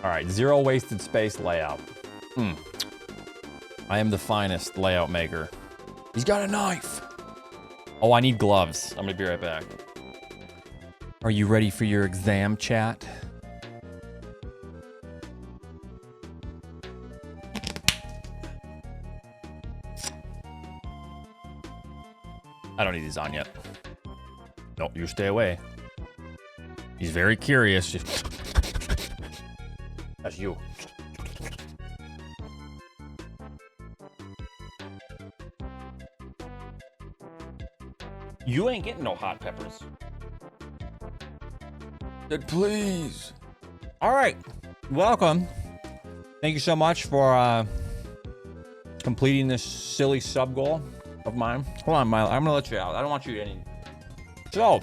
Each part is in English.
All right, zero wasted space layout. I am the finest layout maker. He's got a knife. Oh, I need gloves. I'm gonna be right back. Are you ready for your exam, chat? I don't need these on yet. No, you stay away. He's very curious. That's you. You ain't getting no hot peppers. Said please. All right, welcome. Thank you so much for completing this silly sub goal of mine. Hold on, Milo. I'm gonna let you out. I don't want you to any. So,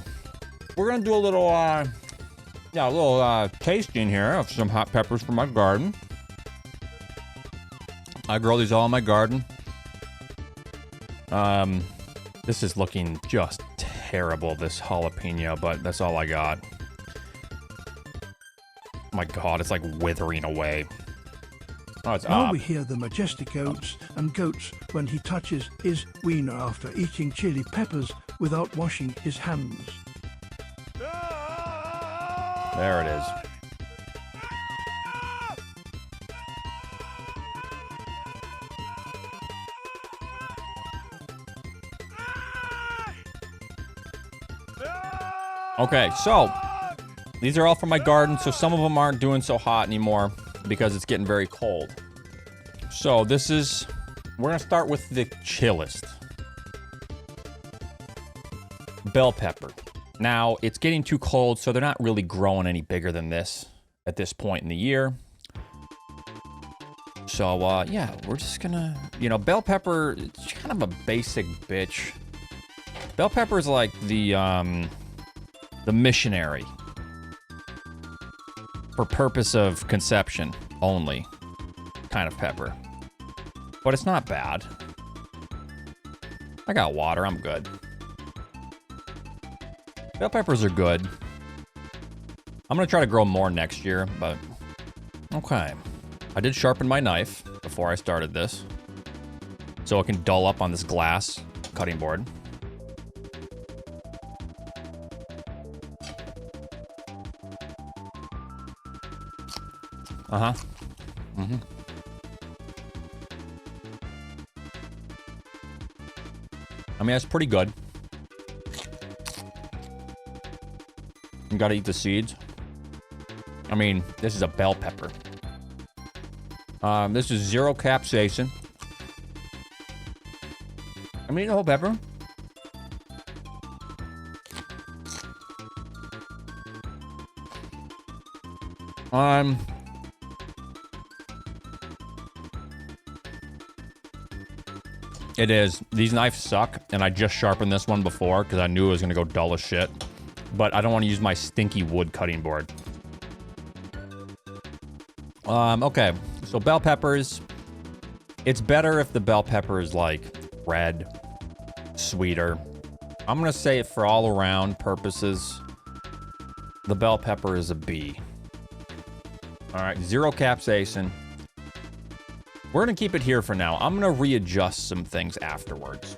we're gonna do a little, tasting here of some hot peppers from my garden. I grow these all in my garden. This is looking just terrible, this jalapeno, but that's all I got. Oh my God, it's like withering away. Oh, it's Now up. we hear the majestic oats and goats when he touches his wiener after eating chili peppers without washing his hands. There it is. Okay, so these are all from my garden, so some of them aren't doing so hot anymore because it's getting very cold. So this is, we're gonna start with the chillest. Bell pepper. Now, it's getting too cold, so they're not really growing any bigger than this at this point in the year. So, yeah, we're just gonna, bell pepper, it's kind of a basic bitch. Bell pepper is like the missionary. For purpose of conception only kind of pepper. But it's not bad. I got water, I'm good. Bell peppers are good. I'm gonna try to grow more next year, but okay. I did sharpen my knife before I started this, so it can dull up on this glass cutting board. Uh-huh. Mm-hmm. I mean, that's pretty good. You gotta eat the seeds. I mean, this is a bell pepper. This is zero capsaicin. I mean, the whole pepper. It is. These knives suck, and I just sharpened this one before because I knew it was gonna go dull as shit. But I don't want to use my stinky wood cutting board. Okay. So bell peppers. It's better if the bell pepper is like red, sweeter. I'm gonna say it for all around purposes. The bell pepper is a B. All right, zero capsaicin. We're gonna keep it here for now. I'm gonna readjust some things afterwards.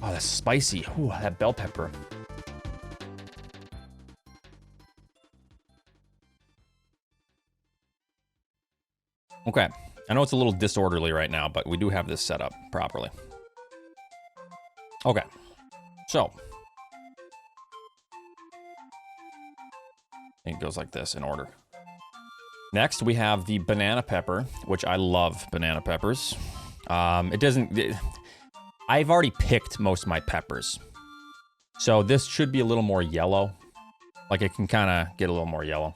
Oh, that's spicy. Ooh, that bell pepper. Okay, I know it's a little disorderly right now, but we do have this set up properly. Okay, so. I think it goes like this in order. Next, we have the banana pepper, which I love banana peppers. I've already picked most of my peppers. So this should be a little more yellow. Like it can kind of get a little more yellow.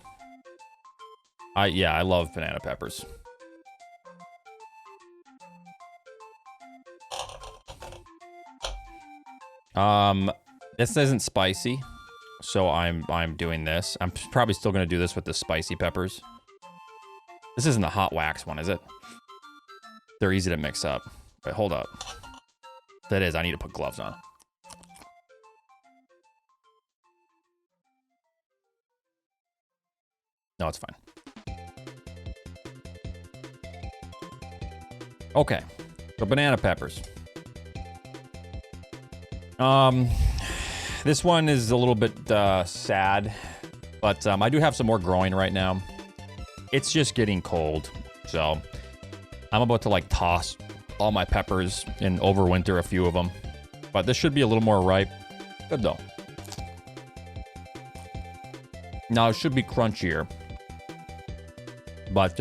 Yeah, I love banana peppers. This isn't spicy, so I'm doing this. I'm probably still gonna do this with the spicy peppers. This isn't the hot wax one, is it? They're easy to mix up. Wait, hold up. That is, I need to put gloves on. No, it's fine. Okay, so banana peppers. This one is a little bit sad, but I do have some more growing right now. It's just getting cold, so I'm about to like toss all my peppers and overwinter a few of them. But this should be a little more ripe. Good though. Now it should be crunchier, but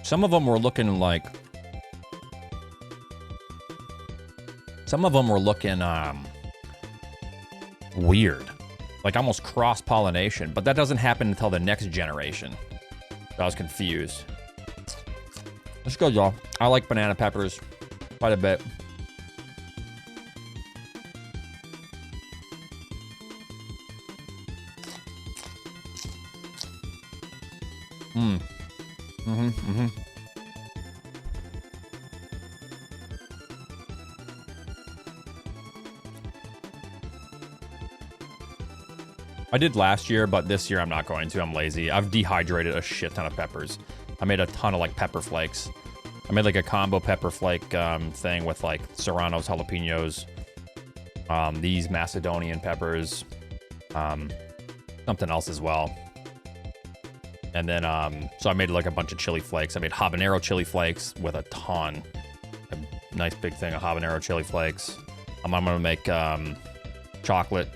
some of them were looking like. Some of them were looking weird, like almost cross-pollination, but that doesn't happen until the next generation. So I was confused. It's good, y'all. I like banana peppers quite a bit. I did last year, but this year I'm not going to. I'm lazy. I've dehydrated a shit ton of peppers. I made a ton of like pepper flakes. I made like a combo pepper flake thing with like Serrano's, jalapenos, these Macedonian peppers, something else as well. And then, so I made like a bunch of chili flakes. I made habanero chili flakes with a ton. A nice big thing of habanero chili flakes. I'm gonna make chocolate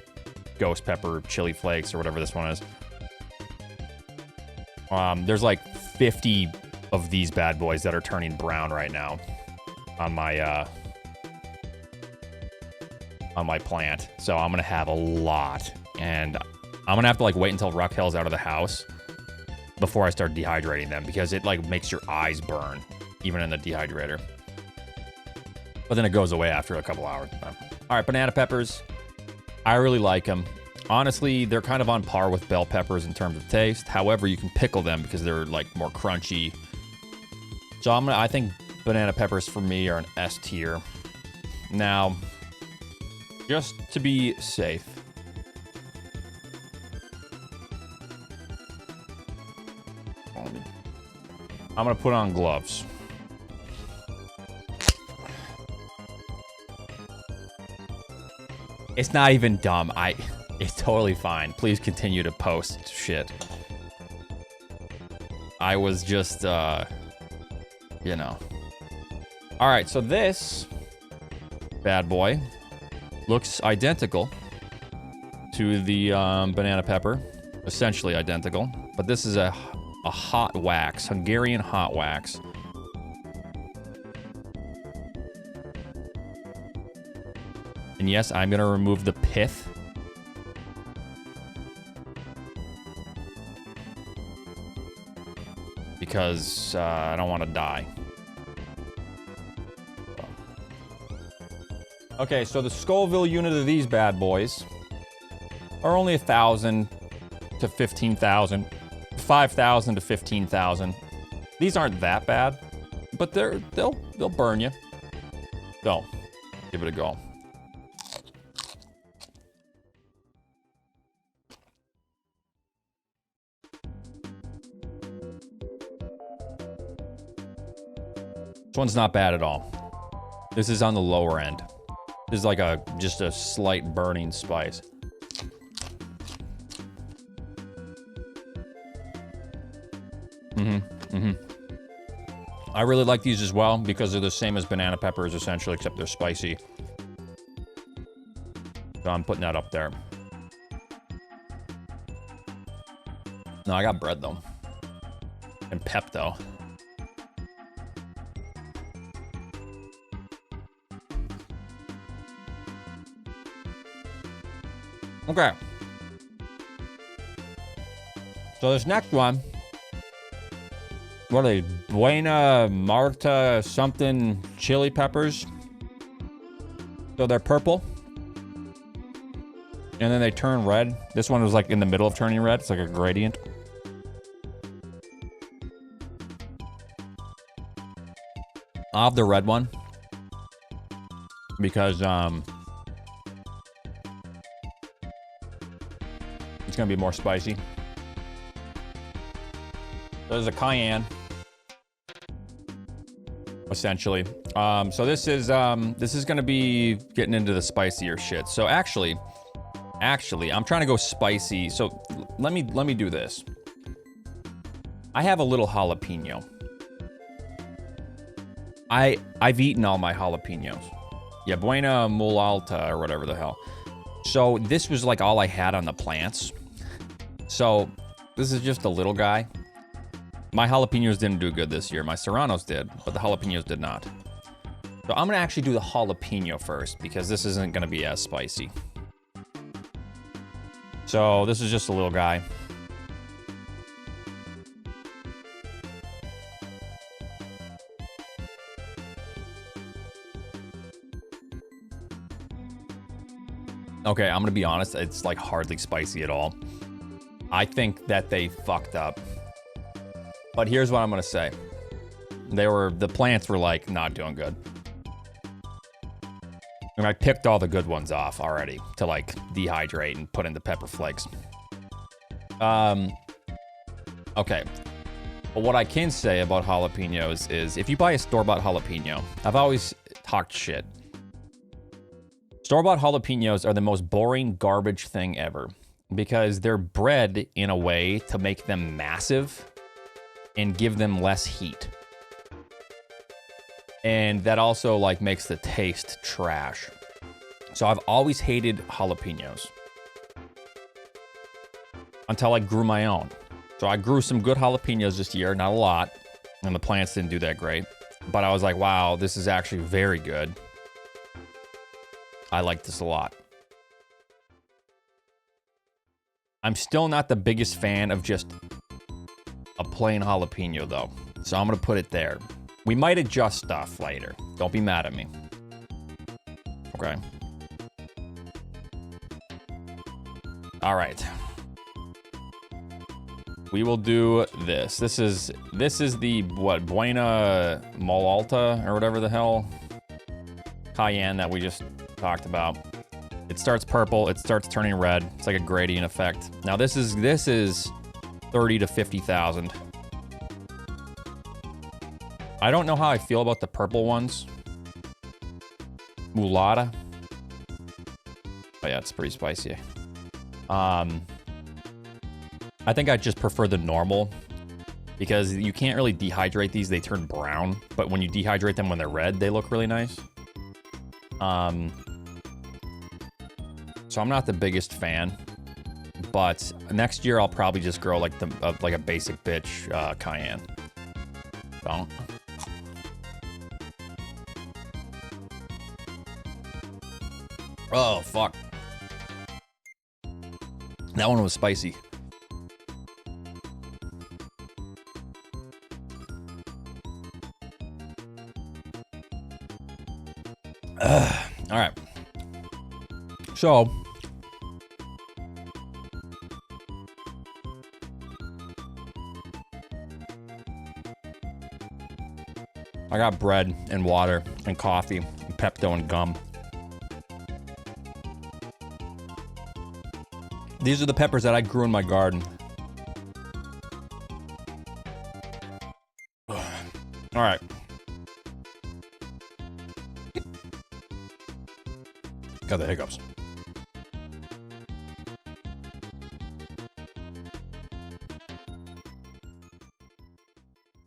ghost pepper chili flakes or whatever this one is. There's like 50 of these bad boys that are turning brown right now on my plant. So I'm gonna have a lot, and I'm gonna have to like wait until Raquel's out of the house before I start dehydrating them, because it like makes your eyes burn even in the dehydrator. But then it goes away after a couple hours. All right, banana peppers. I really like them. Honestly, they're kind of on par with bell peppers in terms of taste. However, you can pickle them because they're like more crunchy. So I think banana peppers for me are an S tier. Now, just to be safe, I'm gonna put on gloves. It's not even dumb. It's totally fine. Please continue to post shit. I was just, you know. All right, so this bad boy looks identical to the banana pepper, essentially identical. But this is a hot wax, Hungarian hot wax. And yes, I'm gonna remove the pith. Because I don't want to die. Okay, so the Scoville unit of these bad boys are only 1,000 to 15,000, 5,000 to 15,000. These aren't that bad, but they'll burn you. So, give it a go. This one's not bad at all. This is on the lower end. This is like just a slight burning spice. I really like these as well because they're the same as banana peppers essentially, except they're spicy. So I'm putting that up there. No, I got bread though. And pep though. Okay. So this next one, what are they? Buena, mulata, something chili peppers. So they're purple. And then they turn red. This one was like in the middle of turning red. It's like a gradient. I'll have the red one. Because, it's gonna be more spicy. There's a cayenne, essentially. So this is gonna be getting into the spicier shit. So actually, I'm trying to go spicy. So let me do this. I have a little jalapeno. I've eaten all my jalapenos. Yeah, Buena mulata or whatever the hell. So this was like all I had on the plants. So this is just a little guy. My jalapenos didn't do good this year. My Serranos did, but the jalapenos did not. So I'm gonna actually do the jalapeno first because this isn't gonna be as spicy. So this is just a little guy. Okay, I'm gonna be honest, it's like hardly spicy at all. I think that they fucked up. But here's what I'm gonna say. The plants were like not doing good. And I picked all the good ones off already to like dehydrate and put into pepper flakes. Okay. But what I can say about jalapenos is if you buy a store-bought jalapeno, I've always talked shit. Store-bought jalapenos are the most boring garbage thing ever because they're bred in a way to make them massive and give them less heat. And that also like makes the taste trash. So I've always hated jalapenos until I grew my own. So I grew some good jalapenos this year, not a lot, and the plants didn't do that great. But I was like, wow, this is actually very good. I like this a lot. I'm still not the biggest fan of just a plain jalapeno though. So I'm gonna put it there. We might adjust stuff later. Don't be mad at me. Okay. All right. We will do this. This is the what, Buena mulata or whatever the hell cayenne that we just talked about. It starts purple, it starts turning red. It's like a gradient effect. Now this is 30 to 50,000. I don't know how I feel about the purple ones. Mulata. Oh yeah, it's pretty spicy. I think I just prefer the normal because you can't really dehydrate these. They turn brown, but when you dehydrate them when they're red, they look really nice. So I'm not the biggest fan, but next year I'll probably just grow like like a basic bitch cayenne. Don't. Oh fuck. That one was spicy. All right. So, I got bread and water and coffee and Pepto and gum. These are the peppers that I grew in my garden. All right. Got the hiccups.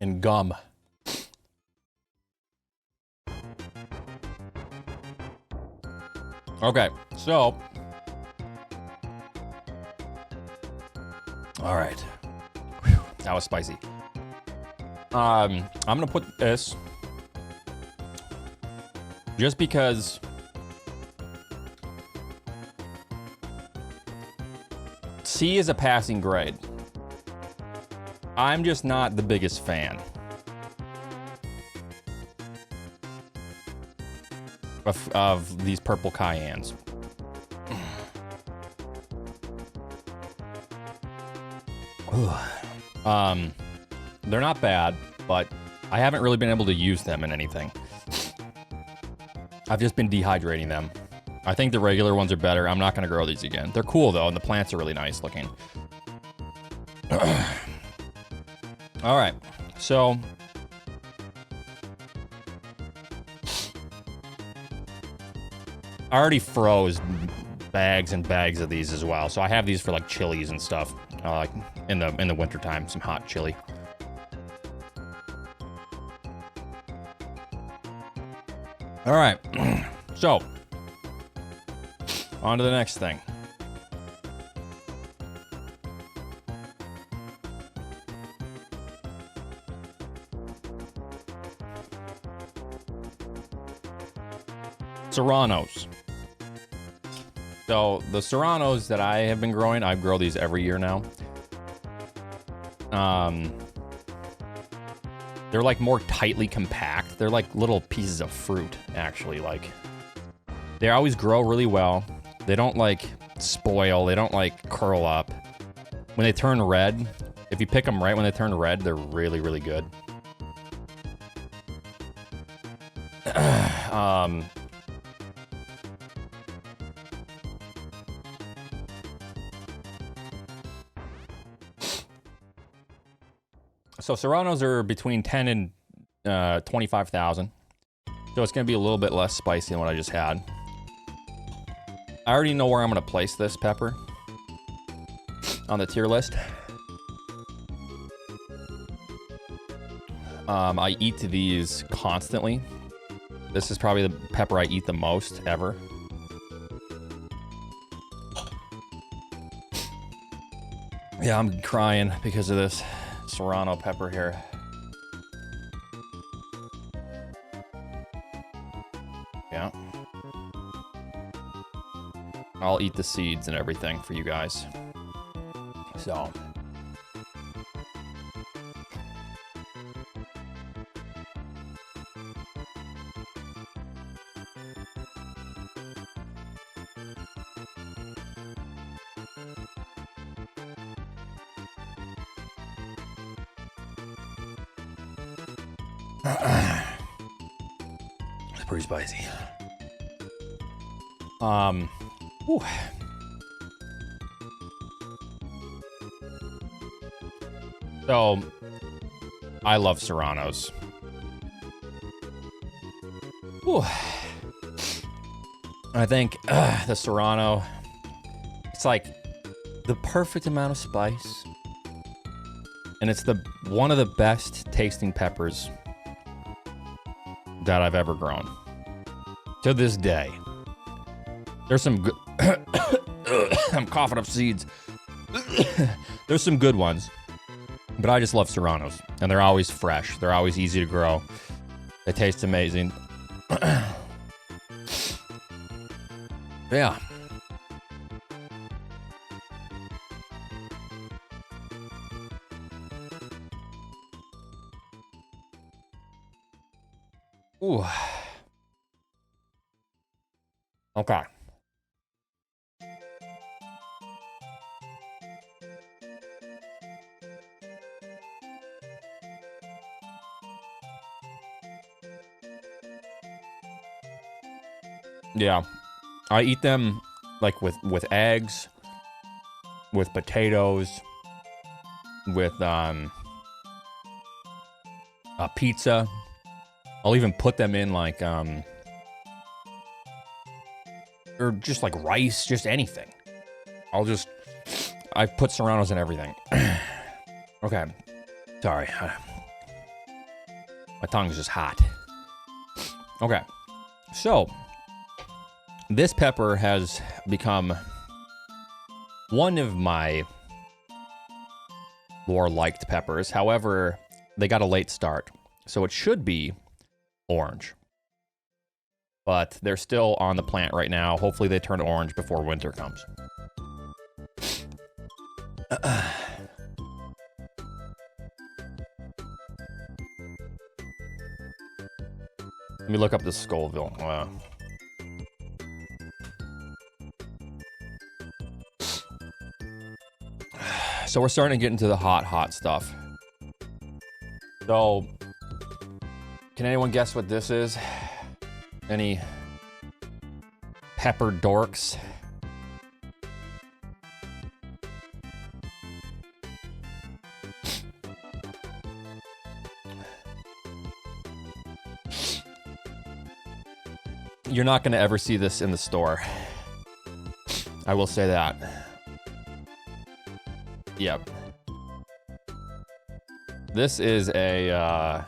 And gum. Okay, so. All right. Whew, that was spicy. I'm gonna put this just because C is a passing grade. I'm just not the biggest fan of these purple cayennes. They're not bad, but I haven't really been able to use them in anything. I've just been dehydrating them. I think the regular ones are better. I'm not going to grow these again. They're cool though, and the plants are really nice looking. All right, so I already froze bags and bags of these as well, so I have these for like chilies and stuff, like in the wintertime, some hot chili. All right, so on to the next thing. Serranos. So the Serranos that I have been growing, I grow these every year now. They're like more tightly compact. They're like little pieces of fruit, actually. Like, they always grow really well. They don't like spoil. They don't like curl up. When they turn red, if you pick them right when they turn red, they're really, really good. So Serranos are between 10 and 25,000. So it's going to be a little bit less spicy than what I just had. I already know where I'm going to place this pepper on the tier list. I eat these constantly. This is probably the pepper I eat the most ever. Yeah, I'm crying because of this Serrano pepper here. Yeah. I'll eat the seeds and everything for you guys. So. It's pretty spicy. Whew. So, I love Serranos. Whew. I think the Serrano, it's like the perfect amount of spice. And it's one of the best tasting peppers that I've ever grown. To this day. There's some good... I'm coughing up seeds. There's some good ones. But I just love Serranos. And they're always fresh. They're always easy to grow. They taste amazing. Yeah. Ooh. Okay. Yeah. I eat them like with eggs, with potatoes, with pizza. I'll even put them in like or just like rice, just anything. I put Serranos in everything. Okay. Sorry. My tongue's just hot. Okay. So, this pepper has become one of my more liked peppers. However, they got a late start. So it should be orange. But they're still on the plant right now. Hopefully they turn orange before winter comes. Let me look up the Scoville. So we're starting to get into the hot stuff. So, can anyone guess what this is? Any pepper dorks? You're not going to ever see this in the store. I will say that. Yep. This is a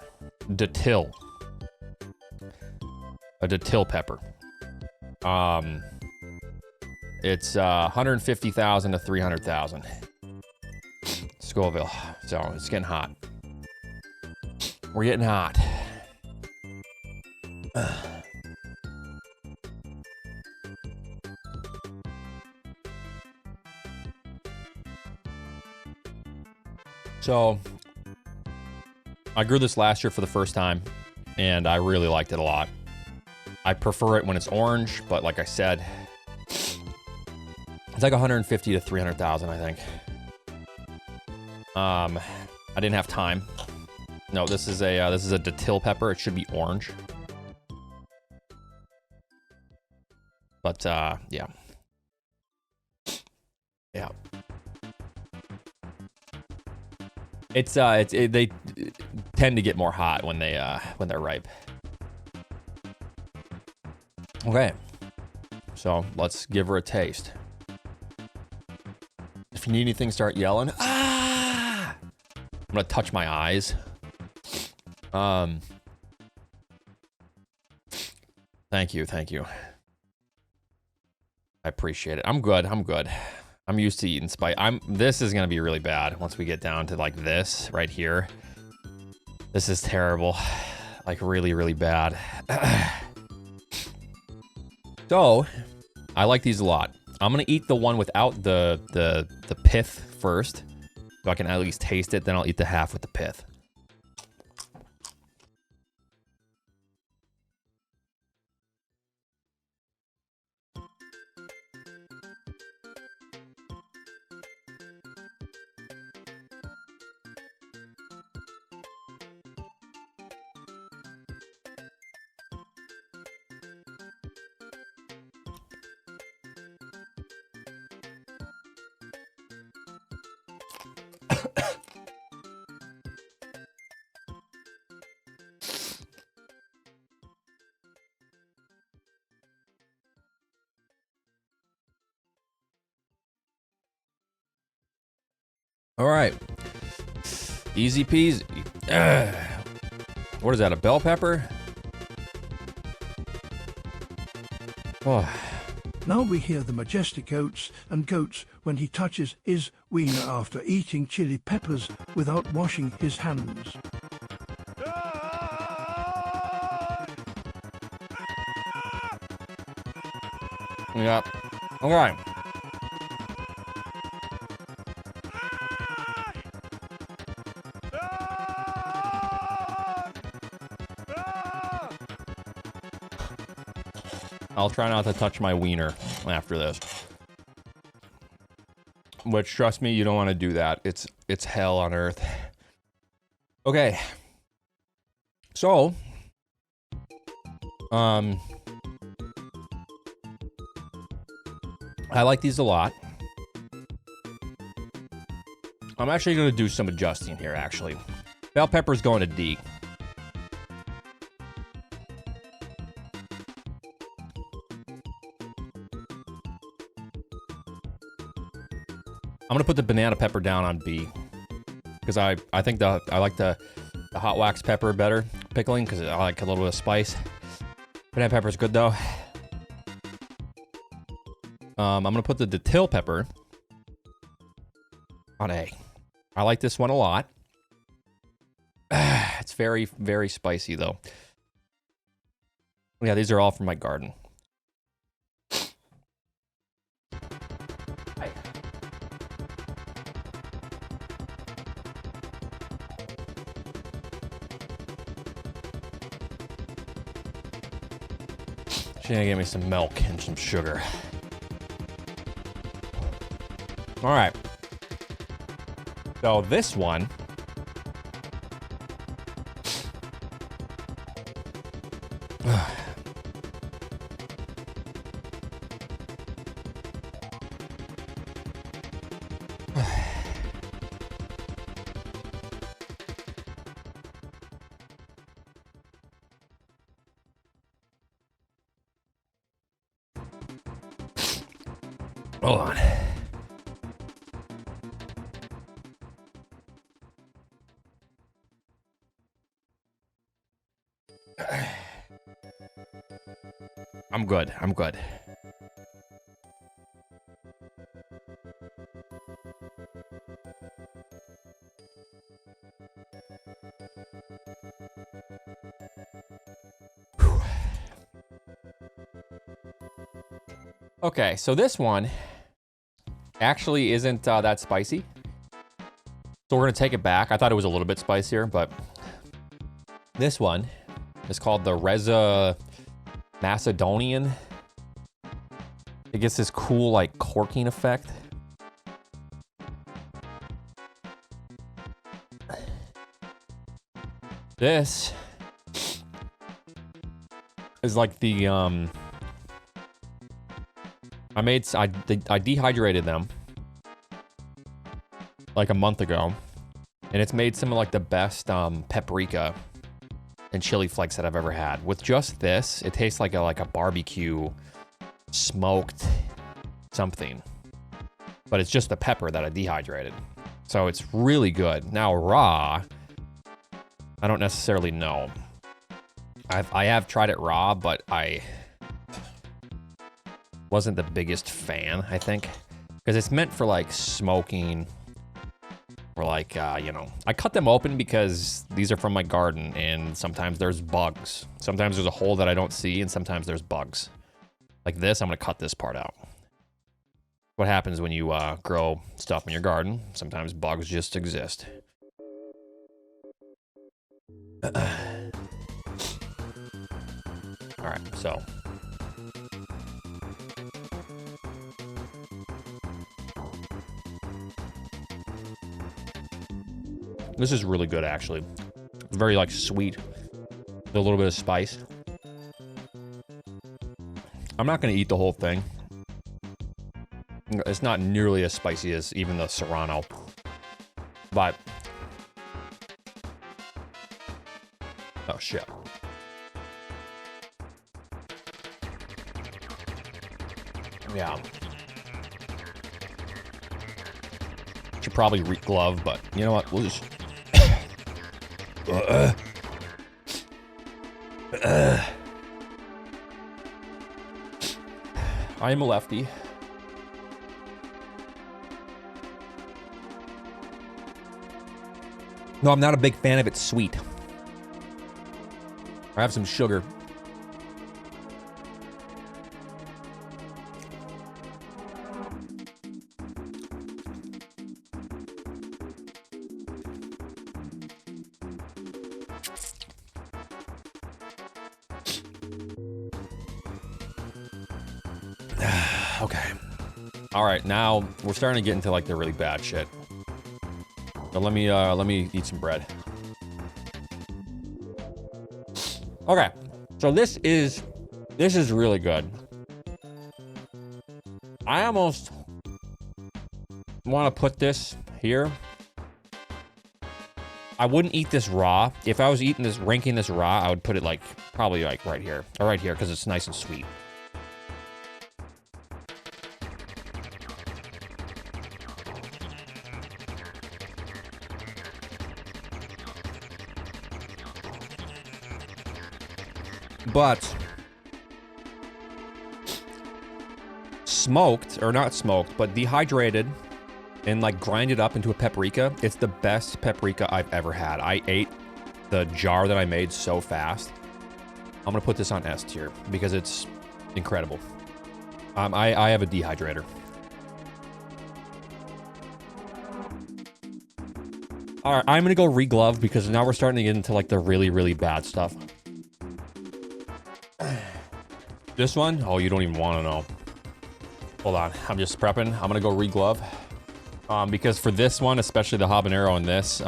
Datil. A Datil pepper. It's 150,000 to 300,000 Scoville. So it's getting hot. We're getting hot. So I grew this last year for the first time, and I really liked it a lot. I prefer it when it's orange, but like I said, it's like 150 to 300,000, I think. I didn't have time. No, this is a Datil pepper. It should be orange. But yeah. Yeah. They tend to get more hot when they're ripe. Okay. So, let's give her a taste. If you need anything, start yelling. Ah! I'm gonna touch my eyes. Thank you. I appreciate it. I'm good. I'm used to eating spice. This is gonna be really bad once we get down to like this right here. This is terrible. Like really, really bad. So, I like these a lot. I'm gonna eat the one without the pith first, so I can at least taste it. Then I'll eat the half with the pith. All right. Easy peasy. What is that, a bell pepper? Oh. Now we hear the majestic oats and goats when he touches his wiener after eating chili peppers without washing his hands. Yep. All right. I'll try not to touch my wiener after this. Which, trust me, you don't want to do that. It's hell on earth. Okay. So, I like these a lot. I'm actually going to do some adjusting here, actually. Bell pepper's going to D. I'm gonna put the banana pepper down on B because I think I like the hot wax pepper better pickling because I like a little bit of spice. Banana pepper is good though. I'm gonna put the Datil pepper on A. I like this one a lot. It's very, very spicy though. Yeah, these are all from my garden. She's gonna give me some milk and some sugar. All right. So this one. Hold on. I'm good. I'm good. Whew. Okay, so this one actually isn't that spicy. So we're gonna take it back. I thought it was a little bit spicier, but this one is called the Reza Macedonian. It gets this cool like corking effect. This is like the I dehydrated them like a month ago, and it's made some of like the best paprika and chili flakes that I've ever had. With just this, it tastes like a barbecue smoked something, but it's just the pepper that I dehydrated, so it's really good. Now raw, I don't necessarily know. I have tried it raw, but I wasn't the biggest fan, I think, because it's meant for like smoking or like, you know, I cut them open because these are from my garden and sometimes there's bugs. Sometimes there's a hole that I don't see and sometimes there's bugs. Like this, I'm gonna cut this part out. What happens when you grow stuff in your garden? Sometimes bugs just exist. All right, so. This is really good, actually. Very, like, sweet. With a little bit of spice. I'm not going to eat the whole thing. It's not nearly as spicy as even the Serrano. But... oh, shit. Yeah. Should probably re-glove, but you know what? We'll just... I am a lefty. No, I'm not a big fan of it sweet. I have some sugar. Okay. All right, now we're starting to get into like the really bad shit. So let me eat some bread. Okay, so this is really good. I almost want to put this here. I wouldn't eat this raw. If I was ranking this raw, I would put it like probably like right here or right here because it's nice and sweet. But smoked, or not smoked, but dehydrated and like grinded up into a paprika, it's the best paprika I've ever had. I ate the jar that I made so fast. I'm gonna put this on S tier because it's incredible. I have a dehydrator. All right, I'm gonna go re-glove because now we're starting to get into like the really, really bad stuff. This one? Oh, you don't even want to know. Hold on, I'm just prepping. I'm gonna go re-glove. Because for this one, especially the habanero in this,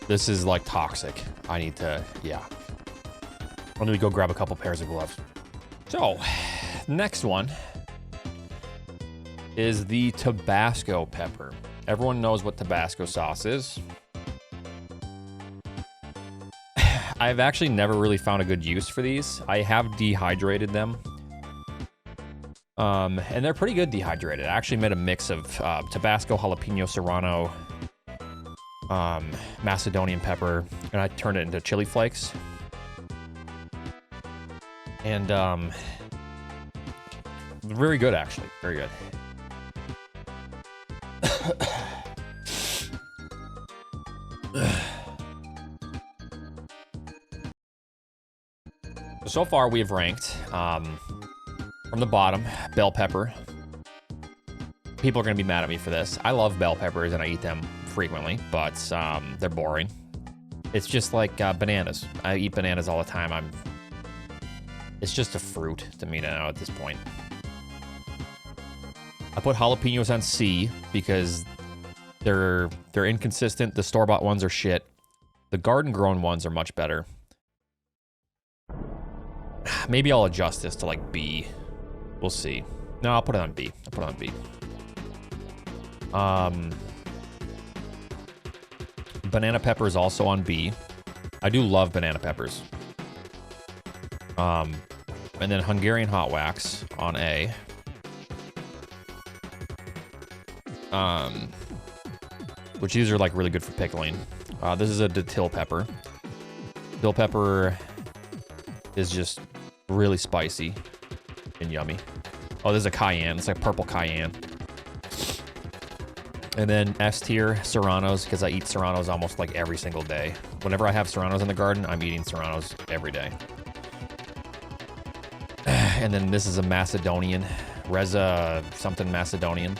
this is like toxic. I need to, yeah. Let me go grab a couple pairs of gloves. So, next one is the Tabasco pepper. Everyone knows what Tabasco sauce is. I've actually never really found a good use for these. I have dehydrated them. And they're pretty good dehydrated. I actually made a mix of Tabasco, jalapeno, Serrano, Macedonian pepper, and I turned it into chili flakes. And very good, actually. Very good. So far, we've ranked from the bottom, bell pepper. People are going to be mad at me for this. I love bell peppers and I eat them frequently, but they're boring. It's just like bananas. I eat bananas all the time. It's just a fruit to me now at this point. I put jalapenos on C because they're inconsistent. The store-bought ones are shit. The garden-grown ones are much better. Maybe I'll adjust this to like B. We'll see. No, I'll put it on B. I'll put it on B. Banana pepper is also on B. I do love banana peppers. And then Hungarian hot wax on A. Which these are like really good for pickling. This is a Datil pepper. Dill pepper is just really spicy and yummy. Oh, this is a cayenne. It's like purple cayenne. And then S tier, Serranos, because I eat Serranos almost like every single day. Whenever I have Serranos in the garden, I'm eating Serranos every day. And then this is a Macedonian, Reza something Macedonian.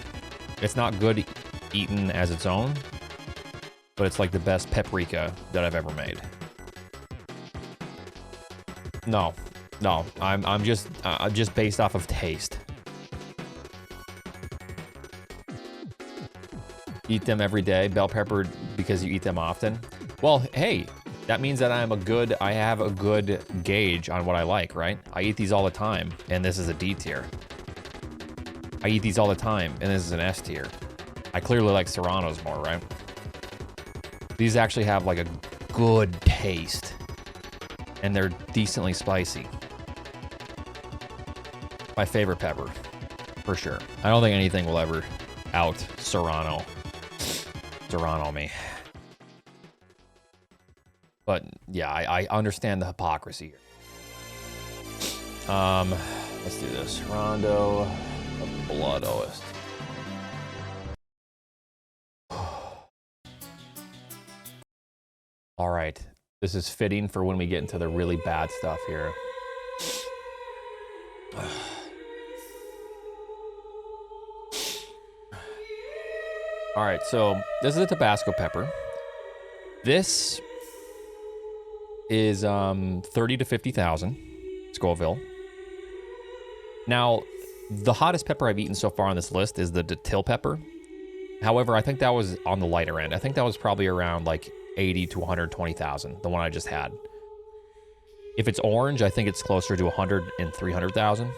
It's not good eaten as its own, but it's like the best paprika that I've ever made. No, I'm just based off of taste. Eat them every day, bell pepper, because you eat them often. Well, hey, that means that I have a good gauge on what I like, right? I eat these all the time, and this is a D tier. I eat these all the time, and this is an S tier. I clearly like Serranos more, right? These actually have like a good taste, and they're decently spicy. My favorite pepper, for sure. I don't think anything will ever out Serrano me. But yeah, I understand the hypocrisy here. Let's do this. Rondo of Blood Oist. All right, this is fitting for when we get into the really bad stuff here. All right, so this is a Tabasco pepper. This is 30 to 50,000 Scoville. Now, the hottest pepper I've eaten so far on this list is the Datil pepper. However, I think that was on the lighter end. I think that was probably around like 80 to 120,000, the one I just had. If it's orange, I think it's closer to 100 and 300,000.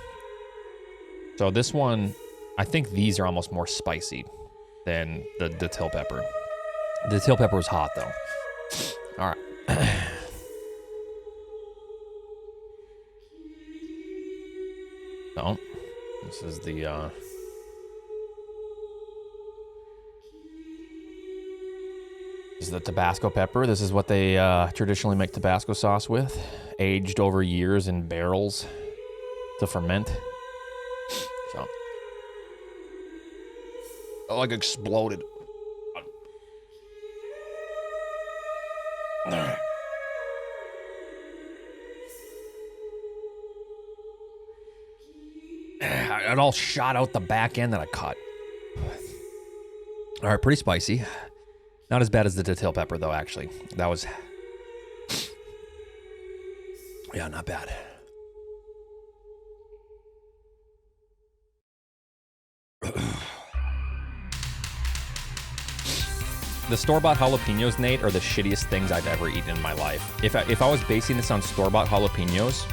So this one, I think these are almost more spicy than the Datil pepper. The Datil pepper was hot though. All right. So, this is the this is the Tabasco pepper. This is what they traditionally make Tabasco sauce with, aged over years in barrels to ferment. So, it like exploded. It all shot out the back end that I cut. All right, pretty spicy. Not as bad as the Datil pepper, though, actually. That was... Yeah, not bad. The store-bought jalapenos, Nate, are the shittiest things I've ever eaten in my life. If I was basing this on store-bought jalapenos,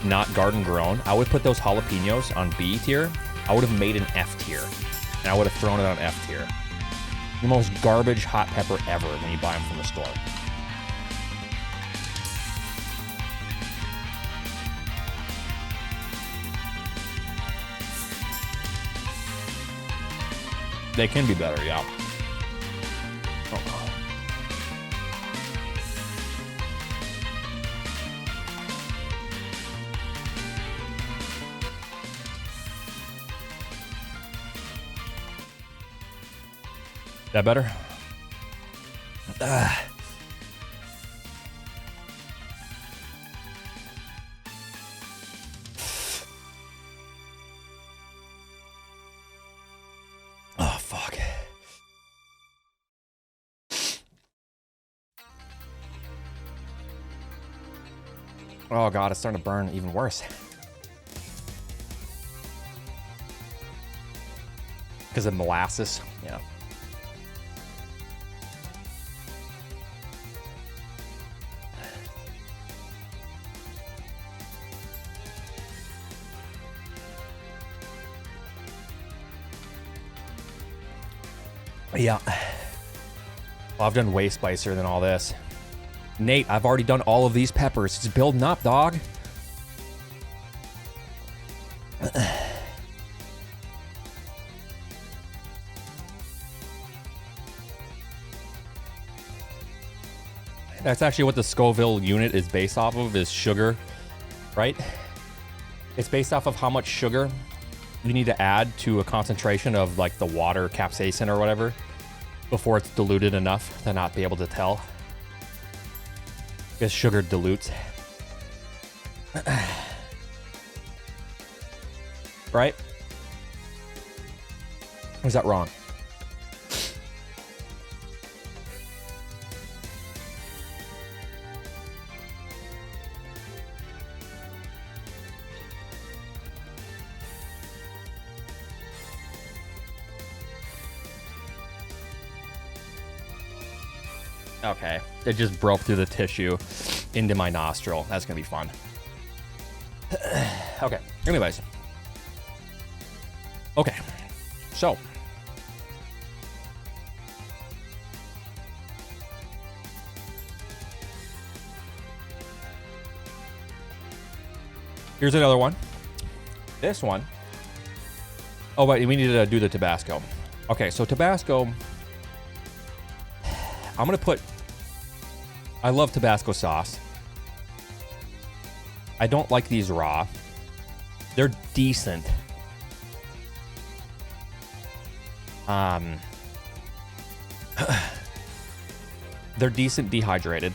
not garden-grown, I would put those jalapenos on B tier. I would have made an F tier, and I would have thrown it on F tier. The most garbage hot pepper ever when you buy them from the store. They can be better, yeah. Oh. That better? Oh, fuck. Oh, God, it's starting to burn even worse. Because of molasses, yeah. Yeah. Well, I've done way spicier than all this. Nate, I've already done all of these peppers. It's building up, dog. That's actually what the Scoville unit is based off of, is sugar, right? It's based off of how much sugar you need to add to a concentration of like the water capsaicin or whatever before it's diluted enough to not be able to tell. Because sugar dilutes. Right? Or is that wrong? Okay, it just broke through the tissue into my nostril. That's gonna be fun. Okay, anyways. Okay, so. Here's another one. This one. Oh, wait, we need to do the Tabasco. Okay, so Tabasco. I'm gonna put. I love Tabasco sauce. I don't like these raw. They're decent. They're decent dehydrated.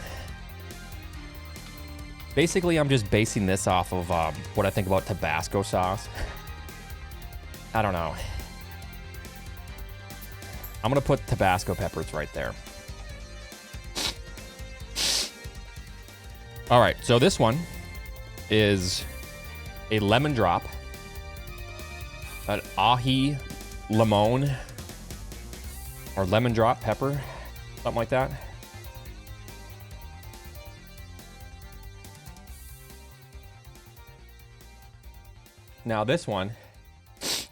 Basically, I'm just basing this off of what I think about Tabasco sauce. I don't know. I'm gonna put Tabasco peppers right there. All right, so this one is a lemon drop, an ají limon, or lemon drop pepper, something like that. Now this one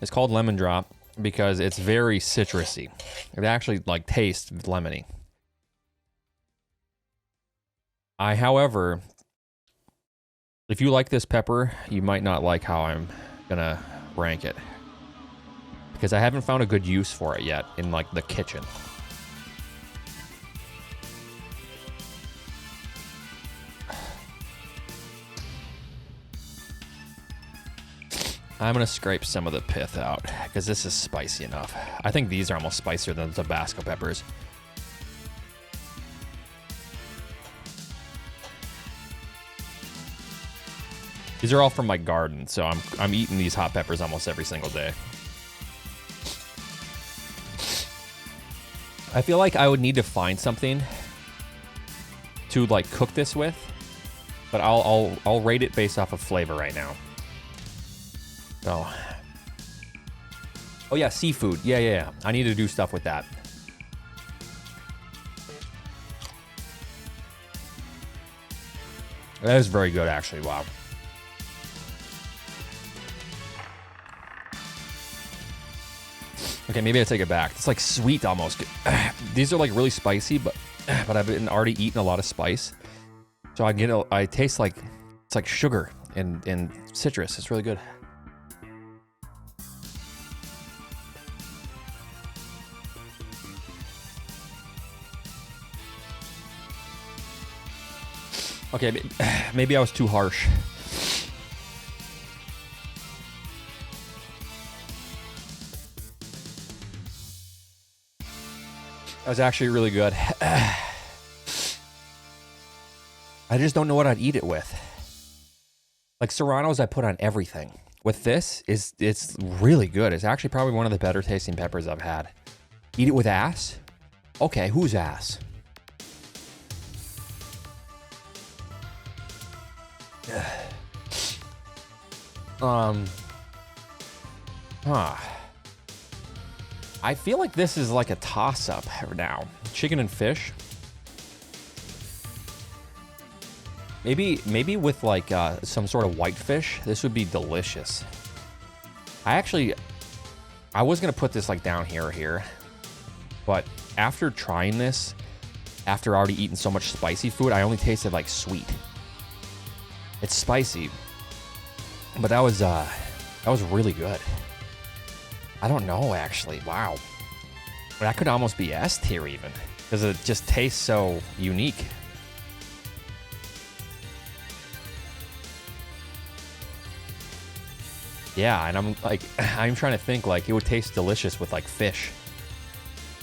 is called lemon drop because it's very citrusy. It actually like tastes lemony. However, if you like this pepper, you might not like how I'm gonna rank it. Because I haven't found a good use for it yet in like the kitchen. I'm gonna scrape some of the pith out because this is spicy enough. I think these are almost spicier than the Tabasco peppers. These are all from my garden, so I'm eating these hot peppers almost every single day. I feel like I would need to find something to like cook this with, but I'll rate it based off of flavor right now. So, oh yeah, seafood. Yeah. I need to do stuff with that. That is very good, actually. Wow. Okay, maybe I take it back. It's like sweet almost. These are like really spicy, but I've been already eating a lot of spice, so I taste like it's like sugar and citrus. It's really good. Okay, maybe I was too harsh. That was actually really good. I just don't know what I'd eat it with. Like Serranos I put on everything. With this, it's really good. It's actually probably one of the better tasting peppers I've had. Eat it with ass? Okay, whose ass? I feel like this is like a toss-up now. Chicken and fish. Maybe with like some sort of white fish, this would be delicious. I was gonna put this like down here or here, but after trying this, after already eating so much spicy food, I only tasted like sweet. It's spicy, but that was really good. I don't know, actually. Wow. That could almost be S tier even, because it just tastes so unique. Yeah, and I'm trying to think like it would taste delicious with like fish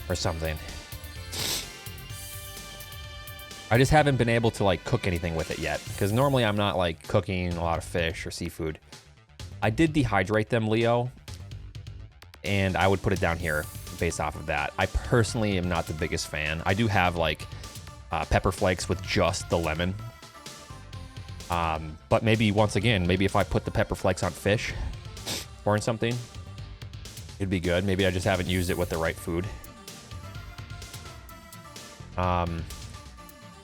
or something. I just haven't been able to like cook anything with it yet, because normally I'm not like cooking a lot of fish or seafood. I did dehydrate them, Leo, and I would put it down here based off of that. I personally am not the biggest fan. I do have like pepper flakes with just the lemon. But maybe once again, maybe if I put the pepper flakes on fish or in something, it'd be good. Maybe I just haven't used it with the right food. I'm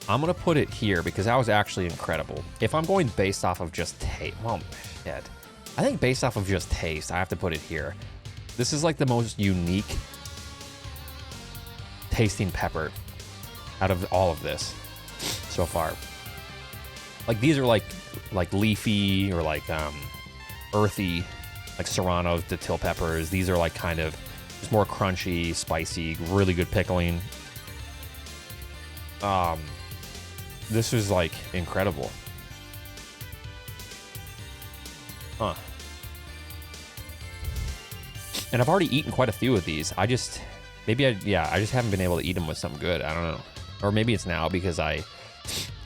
gonna put it here because that was actually incredible. If I'm going based off of just taste, well, shit. I think based off of just taste, I have to put it here. This is like the most unique tasting pepper out of all of this so far. Like these are like leafy or like earthy, like Serrano's, Datil peppers. These are like kind of just more crunchy, spicy, really good pickling. This was like incredible. Huh. And I've already eaten quite a few of these. I just haven't been able to eat them with something good. I don't know. Or maybe it's now because I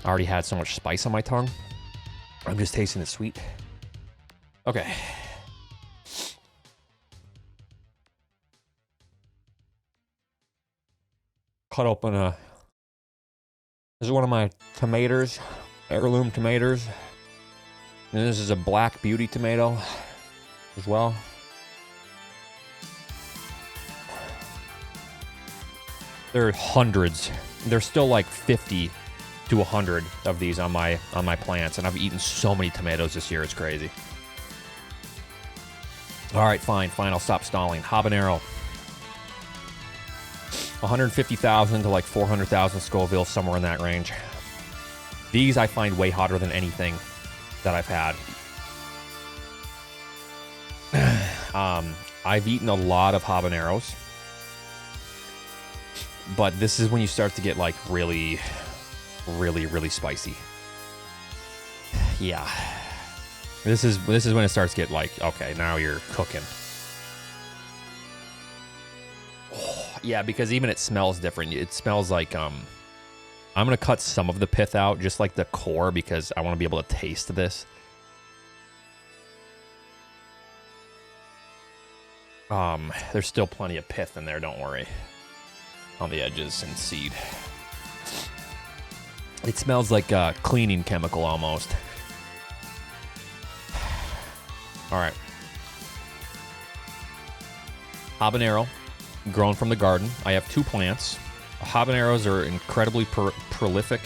already had so much spice on my tongue. I'm just tasting it sweet. Okay. Cut open this is one of my tomatoes, heirloom tomatoes. And this is a black beauty tomato as well. There are hundreds. There's still like 50 to 100 of these on my plants, and I've eaten so many tomatoes this year, it's crazy. All right, fine, I'll stop stalling. Habanero. 150,000 to like 400,000 Scoville, somewhere in that range. These I find way hotter than anything that I've had. I've eaten a lot of habaneros, but this is when you start to get like really spicy. Yeah. This is when it starts to get like, okay, now you're cooking. Oh, yeah, because even it smells different. It smells like I'm gonna cut some of the pith out, just like the core, because I want to be able to taste this. There's still plenty of pith in there, don't worry. On the edges and seed. It smells like a cleaning chemical almost. All right. Habanero, grown from the garden. I have 2 plants. Habaneros are incredibly prolific.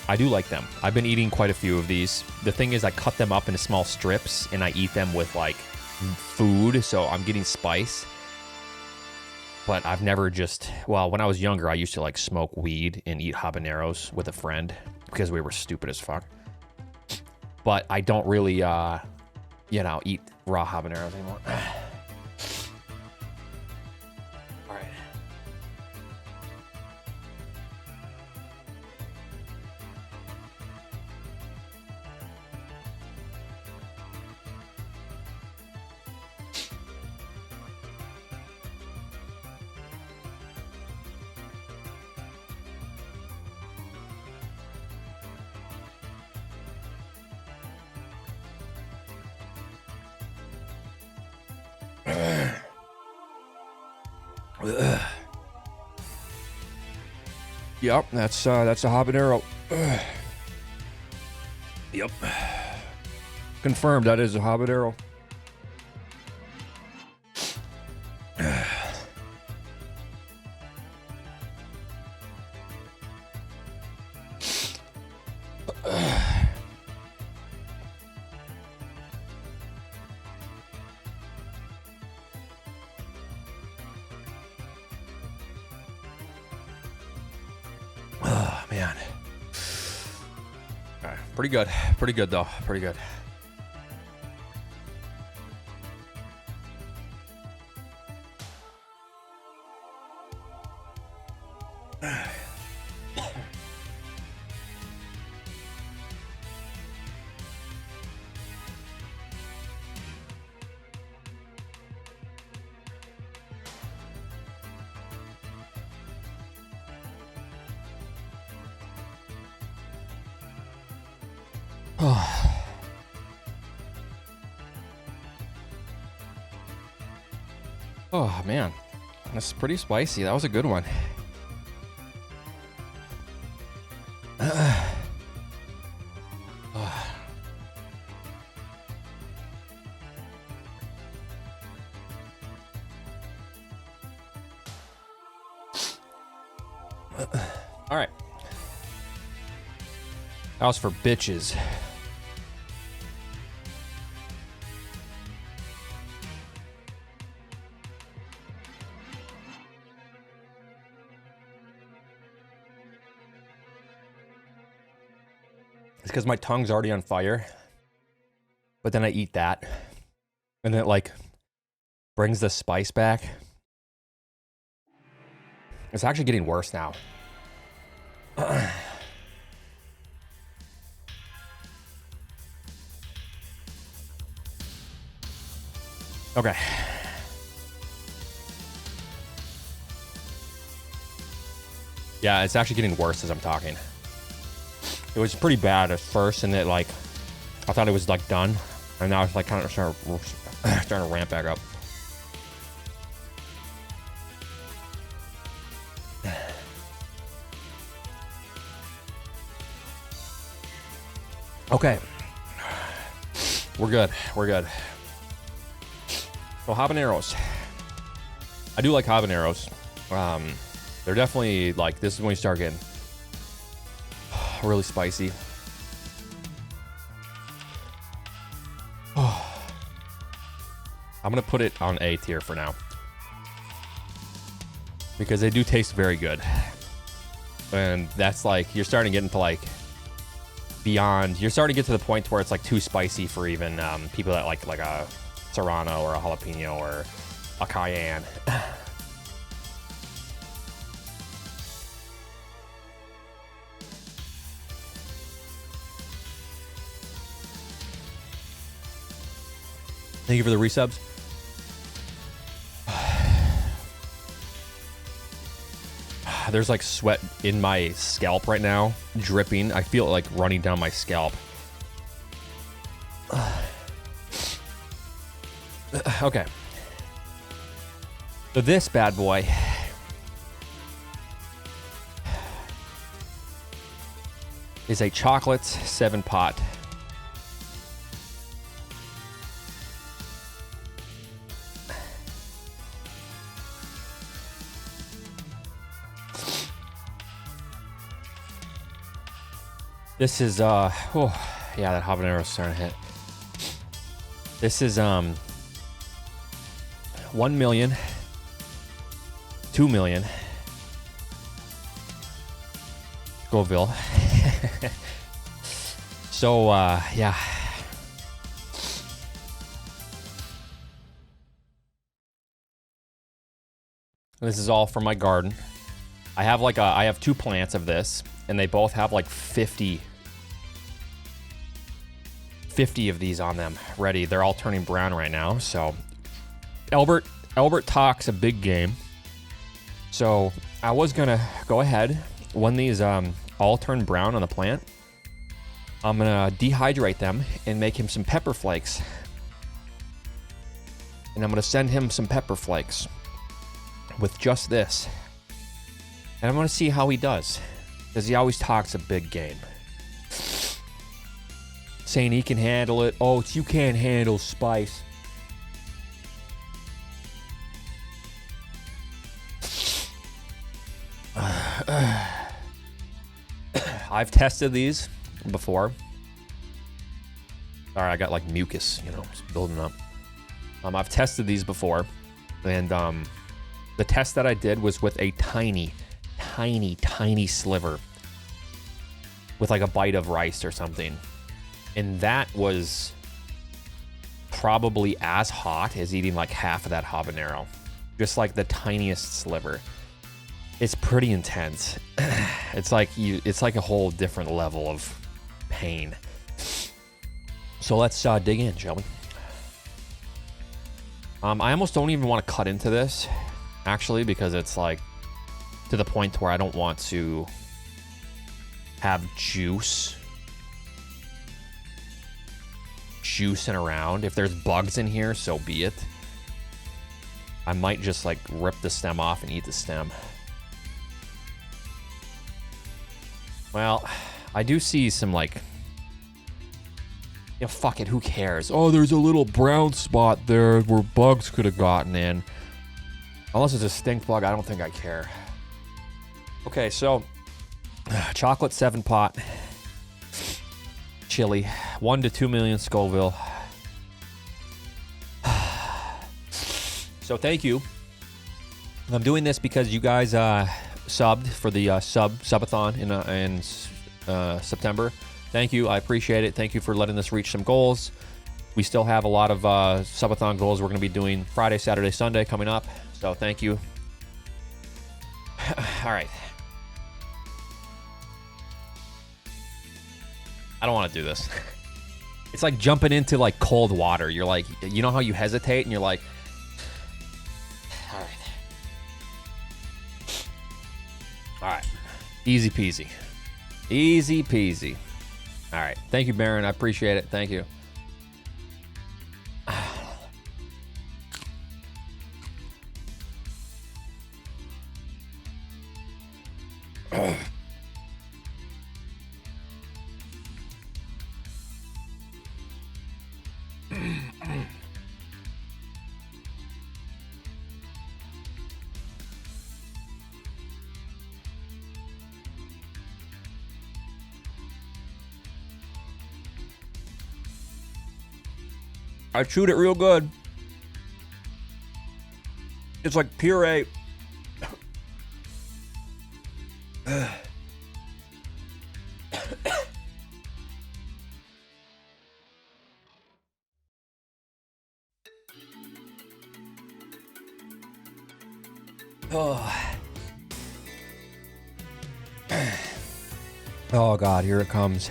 I do like them. I've been eating quite a few of these. The thing is, I cut them up into small strips and I eat them with like food, so I'm getting spice. But I've never just, well, when I was younger, I used to like smoke weed and eat habaneros with a friend because we were stupid as fuck. But I don't really, eat raw habaneros anymore. All right. Yep, that's a habanero. Yep. Confirmed, that is a habanero. Oh, man. All right, pretty good. Pretty good, though. Pretty good. Oh, man. That's pretty spicy. That was a good one. All right. That was for bitches. It's because my tongue's already on fire, but then I eat that, and then it like brings the spice back. It's actually getting worse now. Okay. Yeah, it's actually getting worse as I'm talking. It was pretty bad at first, and it like, I thought it was like done, and now it's like kind of starting to ramp back up. Okay, we're good. We're good. So habaneros. I do like habaneros. They're definitely like, this is when you start getting really spicy. I'm gonna put it on A tier for now because they do taste very good, and that's like, you're starting to get into like beyond. You're starting to get to the point where it's like too spicy for even people that like a Serrano or a jalapeno or a cayenne. Thank you for the resubs. There's like sweat in my scalp right now, dripping. I feel it like running down my scalp. Okay. So this bad boy is a chocolate 7-pot. This is oh yeah, that habanero's starting to hit. This is 1 million, 2 million Scoville. So yeah. This is all from my garden. I have like I have 2 plants of this, and they both have like 50 of these on them ready. They're all turning brown right now. So Albert talks a big game. So I was gonna go ahead when these all turn brown on the plant. I'm gonna dehydrate them and make him some pepper flakes. And I'm gonna send him some pepper flakes with just this. And I'm going to see how he does. Because he always talks a big game. Saying he can handle it. Oh, it's you can't handle spice. I've tested these before. Sorry, I got like mucus, you know, just building up. I've tested these before. And the test that I did was with a tiny sliver. With like a bite of rice or something. And that was probably as hot as eating like half of that habanero. Just like the tiniest sliver. It's pretty intense. It's like a whole different level of pain. So let's dig in, shall we? I almost don't even want to cut into this, actually, because it's like to the point where I don't want to have juicing around. If there's bugs in here, so be it. I might just like rip the stem off and eat the stem. Well, I do see some like, yeah, fuck it, who cares? Oh, there's a little brown spot there where bugs could have gotten in. Unless it's a stink bug, I don't think I care. Okay, so chocolate 7 pot chili, 1 to 2 million Scoville. So thank you. I'm doing this because you guys subbed for the subathon in September. Thank you. I appreciate it. Thank you for letting us reach some goals. We still have a lot of subathon goals we're going to be doing Friday, Saturday, Sunday coming up. So thank you. All right. I don't want to do this. It's like jumping into like cold water. You're like, you know how you hesitate and you're like, all right. All right. Easy peasy. Easy peasy. All right. Thank you, Baron. I appreciate it. Thank you. I chewed it real good. It's like puree. Oh God, here it comes.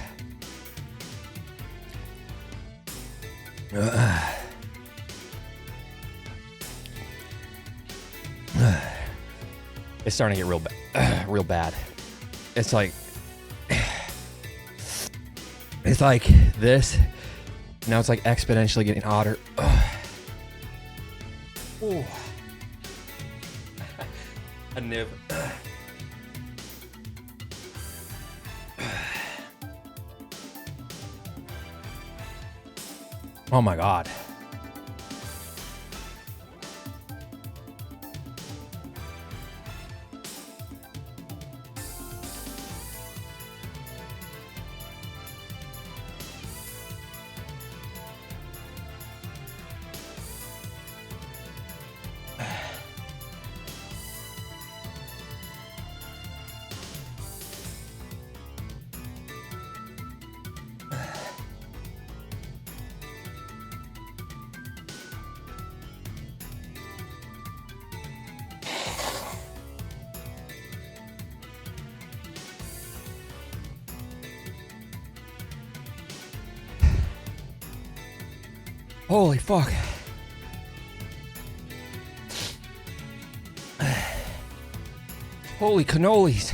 It's starting to get real bad. It's like this. Now it's like exponentially getting hotter. Ooh. A nib. Oh my God. Holy fuck. Holy cannolis.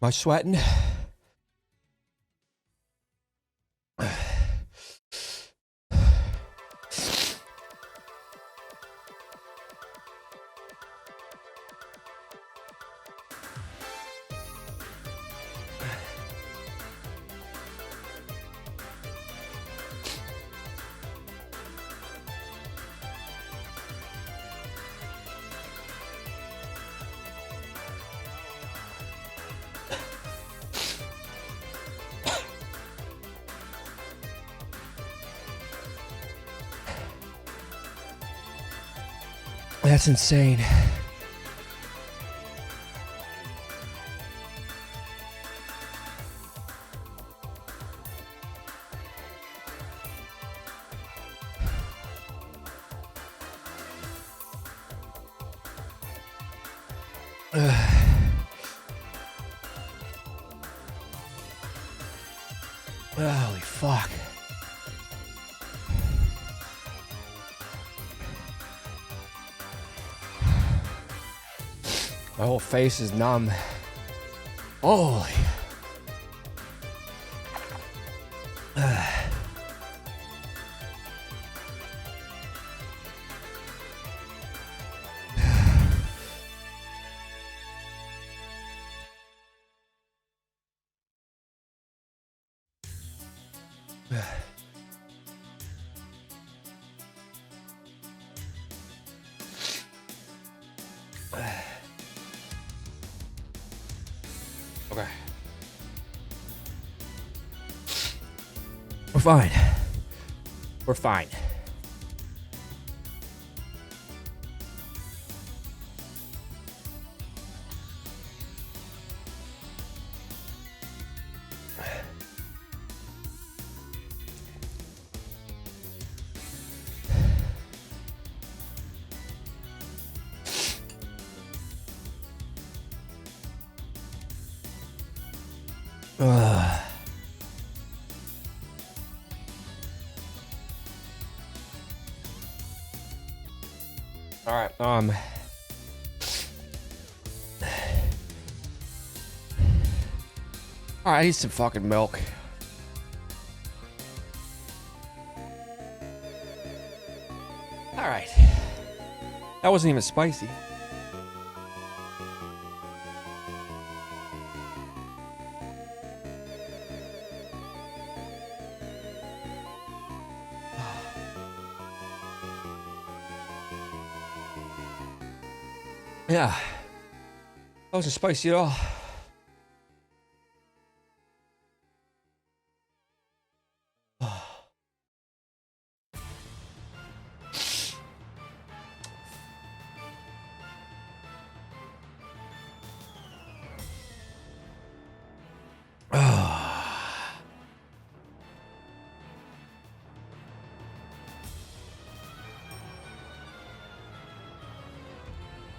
Am I sweating? That's insane. Holy fuck. My whole face is numb. Holy. Okay. We're fine. We're fine. All right. All right, I need some fucking milk. All right. That wasn't even spicy. Yeah, that wasn't spicy at all.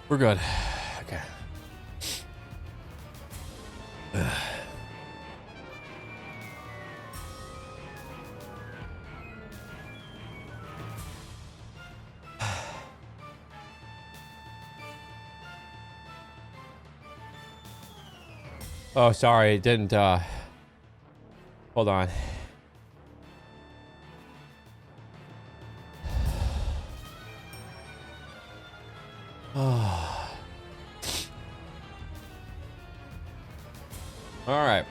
We're good. Okay. Oh, sorry, it didn't, hold on. Oh. All right.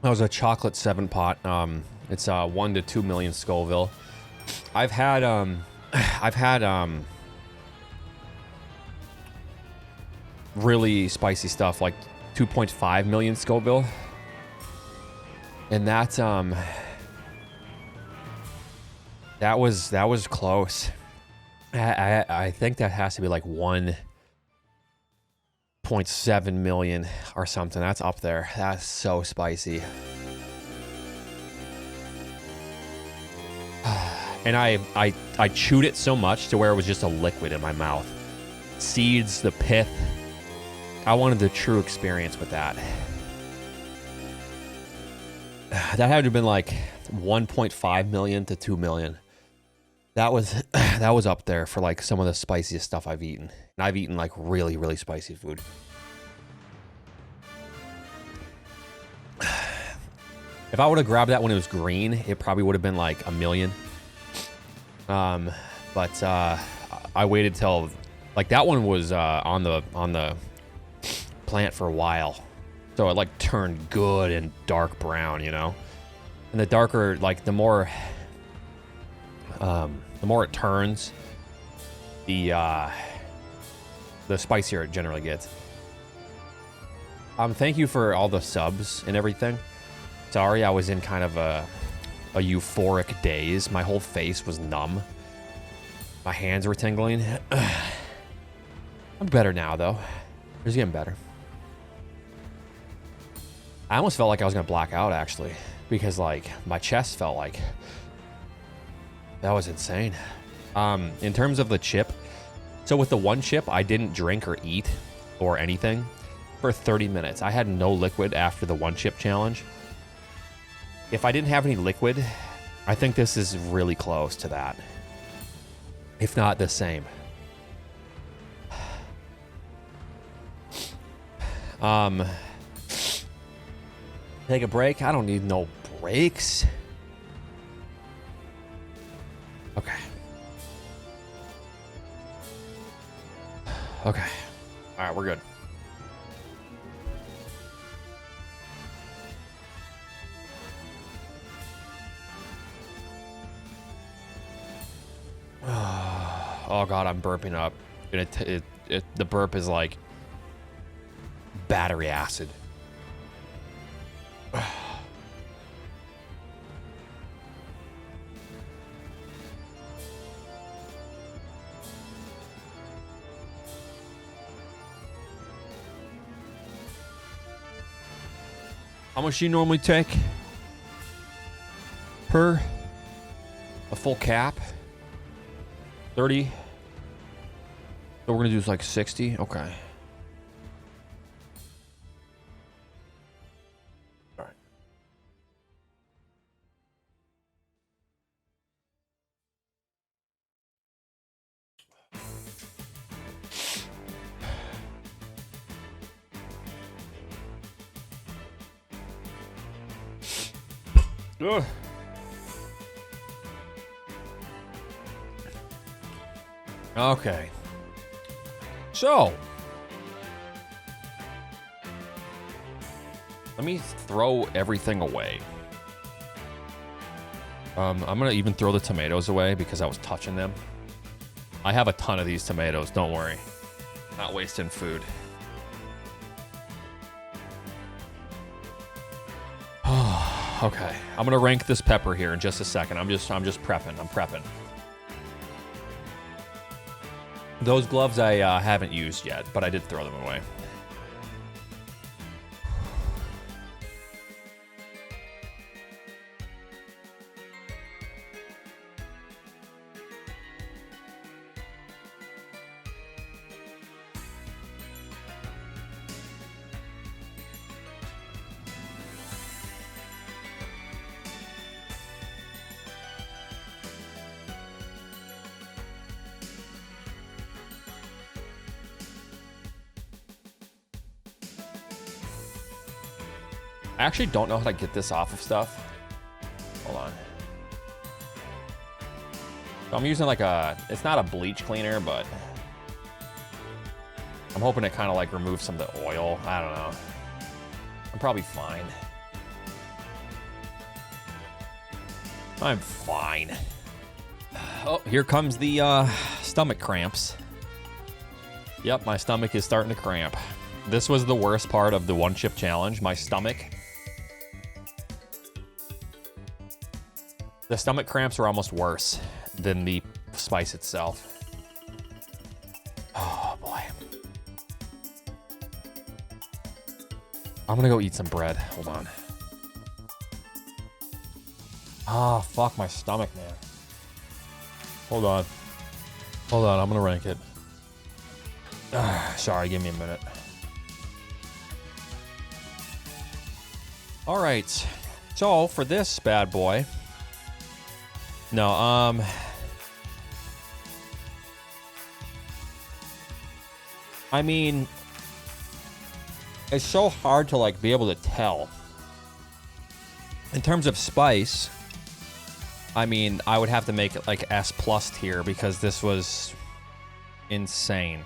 That was a chocolate 7-pot. It's 1 to 2 million Scoville. I've had really spicy stuff like 2.5 million Scoville, and that was close. I think that has to be like 1.7 million or something. That's up there. That's so spicy. And I chewed it so much to where it was just a liquid in my mouth. Seeds, the pith, I wanted the true experience with that. That had to have been like 1.5 million to 2 million. That was that was up there for like some of the spiciest stuff I've eaten. And I've eaten like really, really spicy food. If I would have grabbed that when it was green, it probably would have been like 1 million. But I waited till like that one was on the plant for a while. So it like turned good and dark brown, you know? And the darker, like the more it turns, the spicier it generally gets. Thank you for all the subs and everything. Sorry, I was in kind of a euphoric daze. My whole face was numb. My hands were tingling. I'm better now, though. It's getting better. I almost felt like I was gonna black out, actually, because like my chest felt like that was insane. In terms of the chip, so with the one chip, I didn't drink or eat or anything for 30 minutes. I had no liquid after the one chip challenge. If I didn't have any liquid, I think this is really close to that, if not the same. Take a break? I don't need no breaks. Okay. Okay. All right, we're good. Oh God, I'm burping up. The burp is like battery acid. How much do you normally take per a full cap? 30. So we're gonna do this like 60. Okay. All right. Ugh. Okay. So, let me throw everything away. I'm gonna even throw the tomatoes away because I was touching them. I have a ton of these tomatoes, don't worry. Not wasting food. Okay, I'm gonna rank this pepper here in just a second. I'm just prepping. I'm prepping. Those gloves I haven't used yet, but I did throw them away. I actually don't know how to get this off of stuff. Hold on. So I'm using like it's not a bleach cleaner, but I'm hoping it kind of like removes some of the oil. I don't know. I'm probably fine. I'm fine. Oh, here comes the stomach cramps. Yep, my stomach is starting to cramp. This was the worst part of the one chip challenge, my stomach. The stomach cramps were almost worse than the spice itself. Oh boy. I'm gonna go eat some bread. Hold on. Ah, fuck my stomach, man. Hold on. Hold on, I'm gonna rank it. Sorry, give me a minute. All right. So for this bad boy, no, I mean, it's so hard to like be able to tell. In terms of spice, I mean, I would have to make it like S+ tier because this was insane.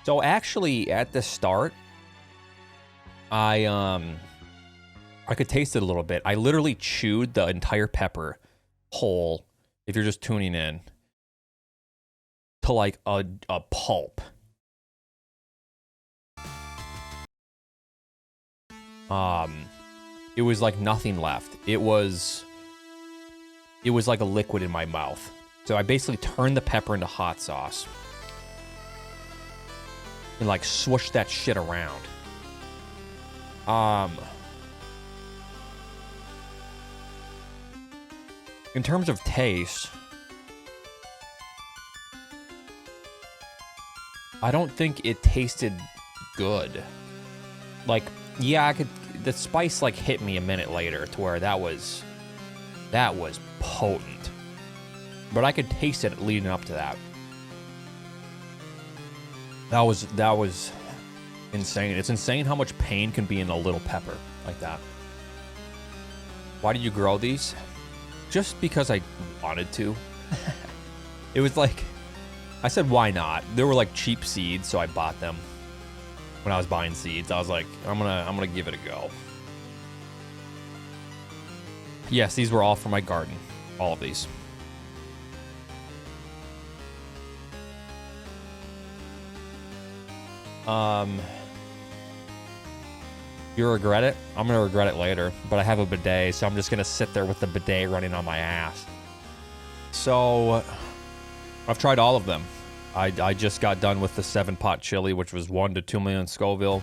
So actually, at the start, I could taste it a little bit. I literally chewed the entire pepper whole, if you're just tuning in, to like a pulp. It was like nothing left. It was like a liquid in my mouth. So I basically turned the pepper into hot sauce and like swooshed that shit around. In terms of taste, I don't think it tasted good. Like, yeah, the spice like hit me a minute later to where that was potent. But I could taste it leading up to that. That was insane. It's insane how much pain can be in a little pepper like that. Why did you grow these? Just because I wanted to. It was like, I said, why not? They were like cheap seeds, so I bought them. When I was buying seeds, I was like, I'm gonna give it a go. Yes, these were all from my garden. All of these. You regret it? I'm gonna regret it later, but I have a bidet, so I'm just gonna sit there with the bidet running on my ass. So, I've tried all of them. I just got done with the 7-pot chili, which was 1 to 2 million Scoville.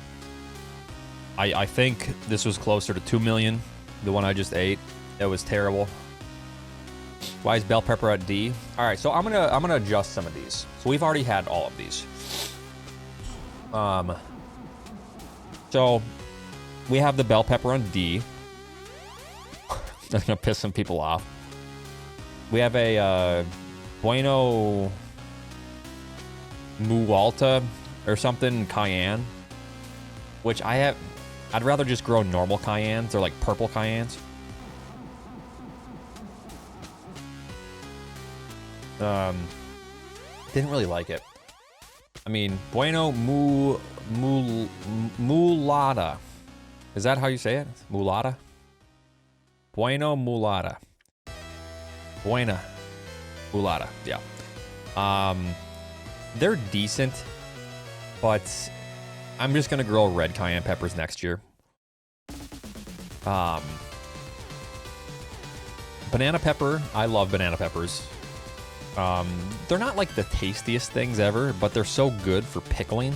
I think this was closer to 2 million, the one I just ate. It was terrible. Why is bell pepper at D? All right, so I'm gonna adjust some of these. So we've already had all of these. So we have the bell pepper on D. That's gonna piss some people off. We have a Buena mulata or something cayenne, which I'd rather just grow normal cayennes or like purple cayennes. Didn't really like it. I mean, Buena mulata. Is that how you say it? Mulata? Buena mulata. Buena mulata. Yeah. They're decent, but I'm just gonna grow red cayenne peppers next year. Banana pepper. I love banana peppers. They're not like the tastiest things ever, but they're so good for pickling.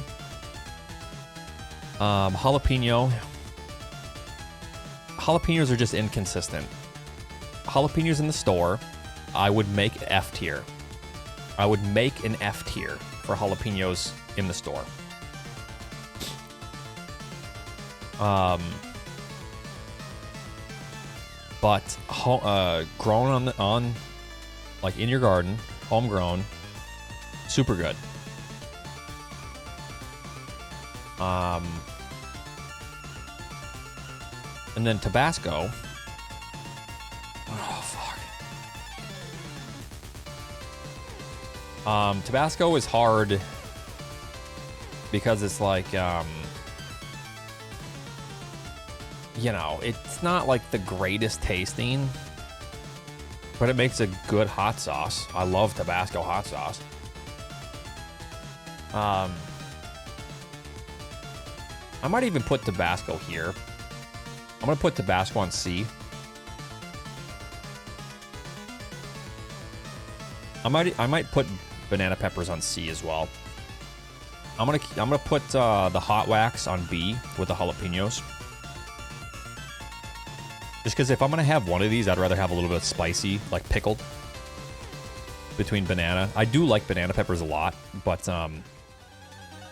Jalapeno. Jalapenos are just inconsistent. Jalapenos in the store, I would make F tier. I would make an F tier for jalapenos in the store. But grown on like in your garden, homegrown, super good. And then Tabasco. Oh fuck. Tabasco is hard because it's like, you know, it's not like the greatest tasting, but it makes a good hot sauce. I love Tabasco hot sauce. I might even put Tabasco here. I'm gonna put Tabasco on C. I might put banana peppers on C as well. I'm gonna put the hot wax on B with the jalapenos. Just because if I'm gonna have one of these, I'd rather have a little bit of spicy, like pickled, between banana. I do like banana peppers a lot, but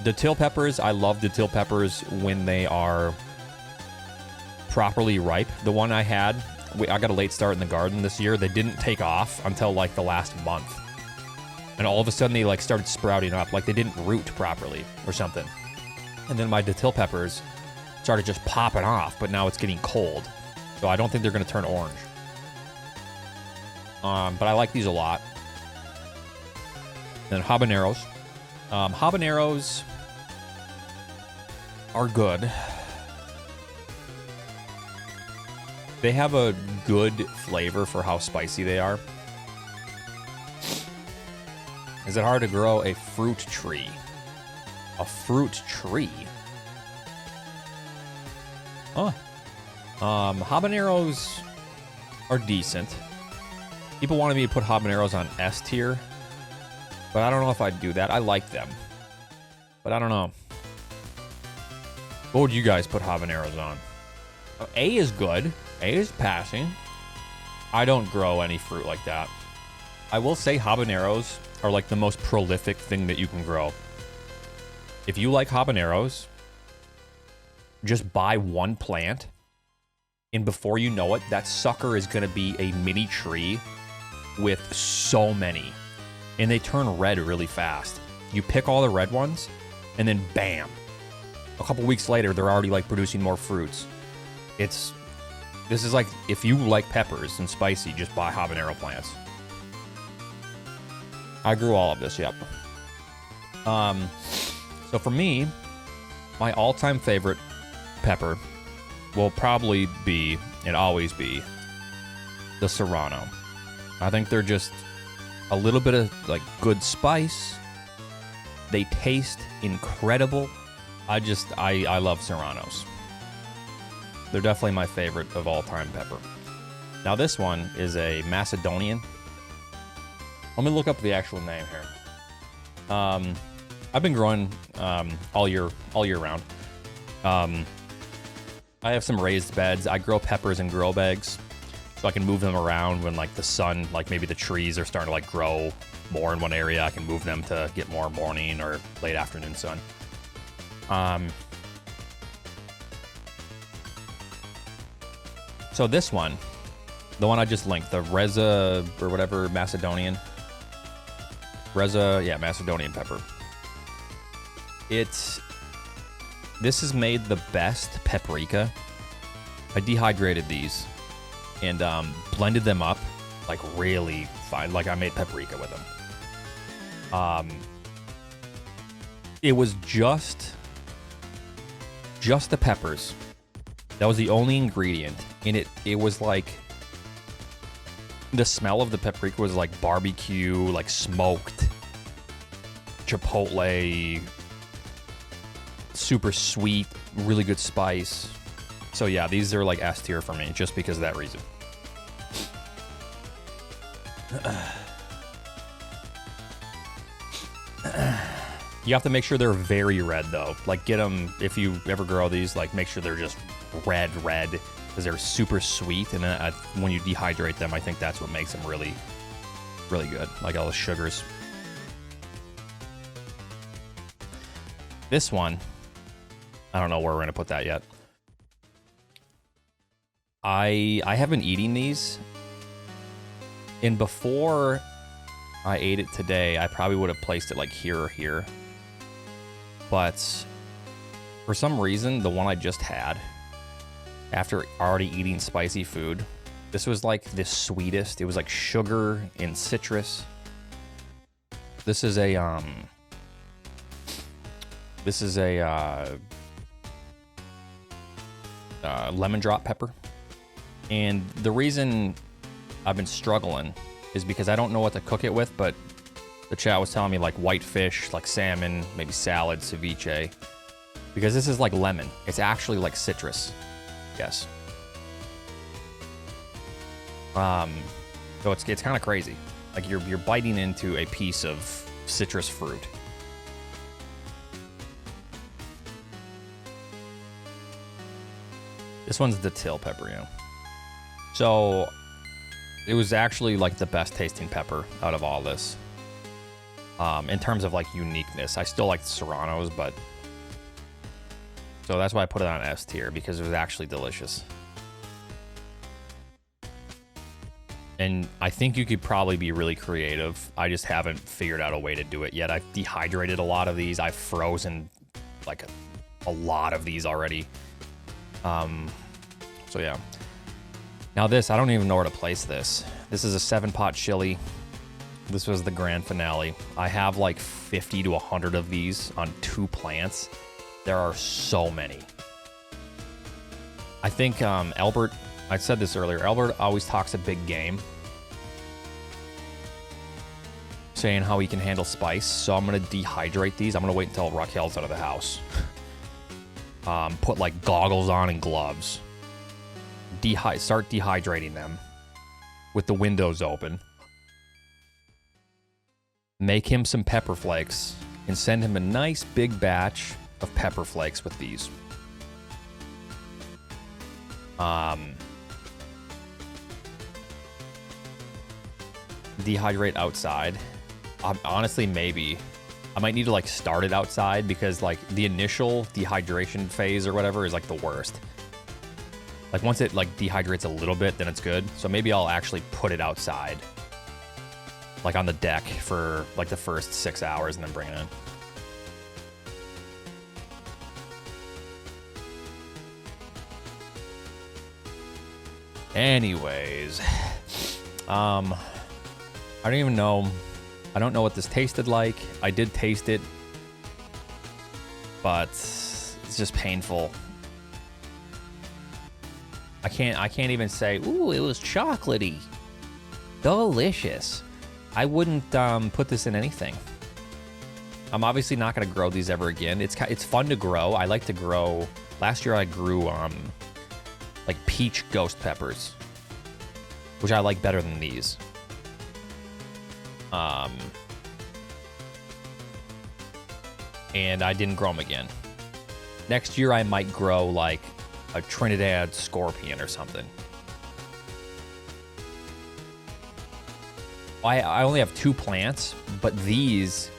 Datil peppers, I love Datil peppers when they are properly ripe. The one I had, I got a late start in the garden this year. They didn't take off until like the last month. And all of a sudden they like started sprouting up, like they didn't root properly or something. And then my Datil peppers started just popping off, but now it's getting cold. So I don't think they're gonna turn orange. But I like these a lot. Then habaneros. Habaneros are good. They have a good flavor for how spicy they are. Is it hard to grow a fruit tree? A fruit tree? Huh. Habaneros are decent. People wanted me to put habaneros on S tier, but I don't know if I'd do that. I like them, but I don't know. What would you guys put habaneros on? A is good. A is passing. I don't grow any fruit like that. I will say habaneros are like the most prolific thing that you can grow. If you like habaneros, just buy one plant, and before you know it, that sucker is going to be a mini tree with so many. And they turn red really fast. You pick all the red ones, and then bam. A couple weeks later, they're already like producing more fruits. This is like, if you like peppers and spicy, just buy habanero plants. I grew all of this, yep. So for me, my all-time favorite pepper will probably be, and always be, the Serrano. I think they're just a little bit of like good spice. They taste incredible. I love Serranos. They're definitely my favorite of all-time pepper. Now this one is a Macedonian. Let me look up the actual name here. I've been growing all year round. I have some raised beds. I grow peppers in grow bags, so I can move them around when like the sun, like maybe the trees are starting to like grow more in one area. I can move them to get more morning or late afternoon sun. So this one, the one I just linked, the Reza or whatever Macedonian. Yeah, Macedonian pepper. This has made the best paprika. I dehydrated these and blended them up like really fine. Like I made paprika with them. It was just the peppers. That was the only ingredient. And it was like, the smell of the paprika was like barbecue, like smoked, chipotle, super sweet, really good spice. So yeah, these are like S tier for me, just because of that reason. You have to make sure they're very red though. Like get them, if you ever grow these, like make sure they're just red, because they're super sweet. And when you dehydrate them, I think that's what makes them really, really good. Like all the sugars. This one, I don't know where we're gonna put that yet. I have been eating these, and before I ate it today, I probably would have placed it like here or here. But for some reason, the one I just had, after already eating spicy food, this was like the sweetest. It was like sugar and citrus. This is a lemon drop pepper. And the reason I've been struggling is because I don't know what to cook it with, but the chat was telling me like white fish, like salmon, maybe salad, ceviche. Because this is like lemon. It's actually like citrus. Yes. So it's kind of crazy. Like you're biting into a piece of citrus fruit. This one's the Datil pepper, you know. So it was actually like the best tasting pepper out of all this. In terms of like uniqueness, I still like the Serranos, but so that's why I put it on S tier, because it was actually delicious. And I think you could probably be really creative. I just haven't figured out a way to do it yet. I've dehydrated a lot of these. I've frozen like a lot of these already. So yeah. Now this, I don't even know where to place this. This is a 7-pot chili. This was the grand finale. I have like 50 to 100 of these on 2 plants. There are so many. I think Albert, I said this earlier, Albert always talks a big game, saying how he can handle spice. So I'm gonna dehydrate these. I'm gonna wait until Raquel's out of the house. Put like goggles on and gloves. Start dehydrating them with the windows open. Make him some pepper flakes and send him a nice big batch of pepper flakes with these. Dehydrate outside. Honestly, maybe I might need to like start it outside, because like the initial dehydration phase or whatever is like the worst. Like once it like dehydrates a little bit, then it's good. So maybe I'll actually put it outside, like on the deck for like the first 6 hours and then bring it in. Anyways, I don't even know. I don't know what this tasted like. I did taste it, but it's just painful. I can't even say, ooh, it was chocolatey. Delicious. I wouldn't put this in anything. I'm obviously not going to grow these ever again. It's fun to grow. I like to grow. Last year I grew like peach ghost peppers, which I like better than these. And I didn't grow them again. Next year I might grow like a Trinidad scorpion or something. I only have 2 plants, but these,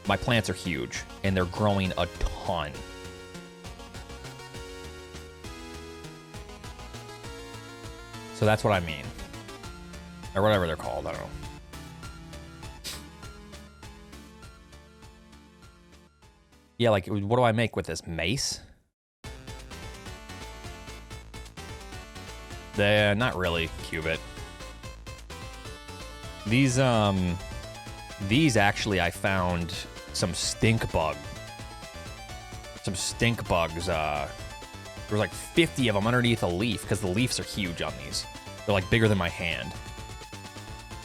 my plants are huge and they're growing a ton. So that's what I mean. Or whatever they're called, I don't know. Yeah, like, what do I make with this? Mace? Not really, Cubit. These actually, I found some stink bugs. There was like 50 of them underneath a leaf, because the leaves are huge on these. They're like bigger than my hand.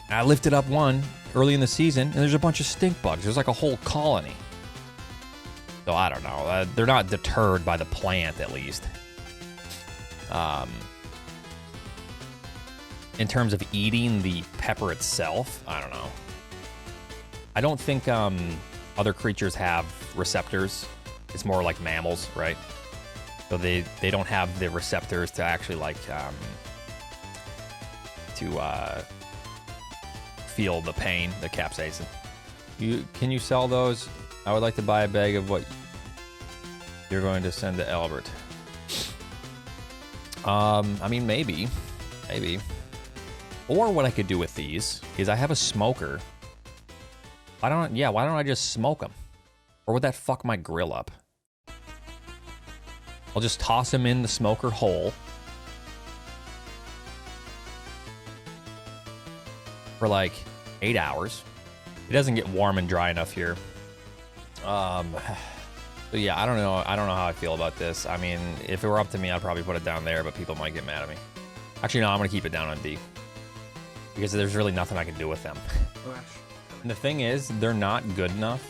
And I lifted up one early in the season, and there's a bunch of stink bugs. There's like a whole colony. So I don't know. They're not deterred by the plant, at least. In terms of eating the pepper itself, I don't know. I don't think other creatures have receptors. It's more like mammals, right? So they don't have the receptors to actually like feel the pain, the capsaicin. Can you sell those? I would like to buy a bag of what you're going to send to Albert. I mean, maybe. Or what I could do with these is I have a smoker. Why don't I just smoke them? Or would that fuck my grill up? I'll just toss them in the smoker hole for like 8 hours. It doesn't get warm and dry enough here. So yeah, I don't know how I feel about this. I mean, if it were up to me, I'd probably put it down there, but people might get mad at me. Actually, no, I'm gonna keep it down on D, because there's really nothing I can do with them. And the thing is, they're not good enough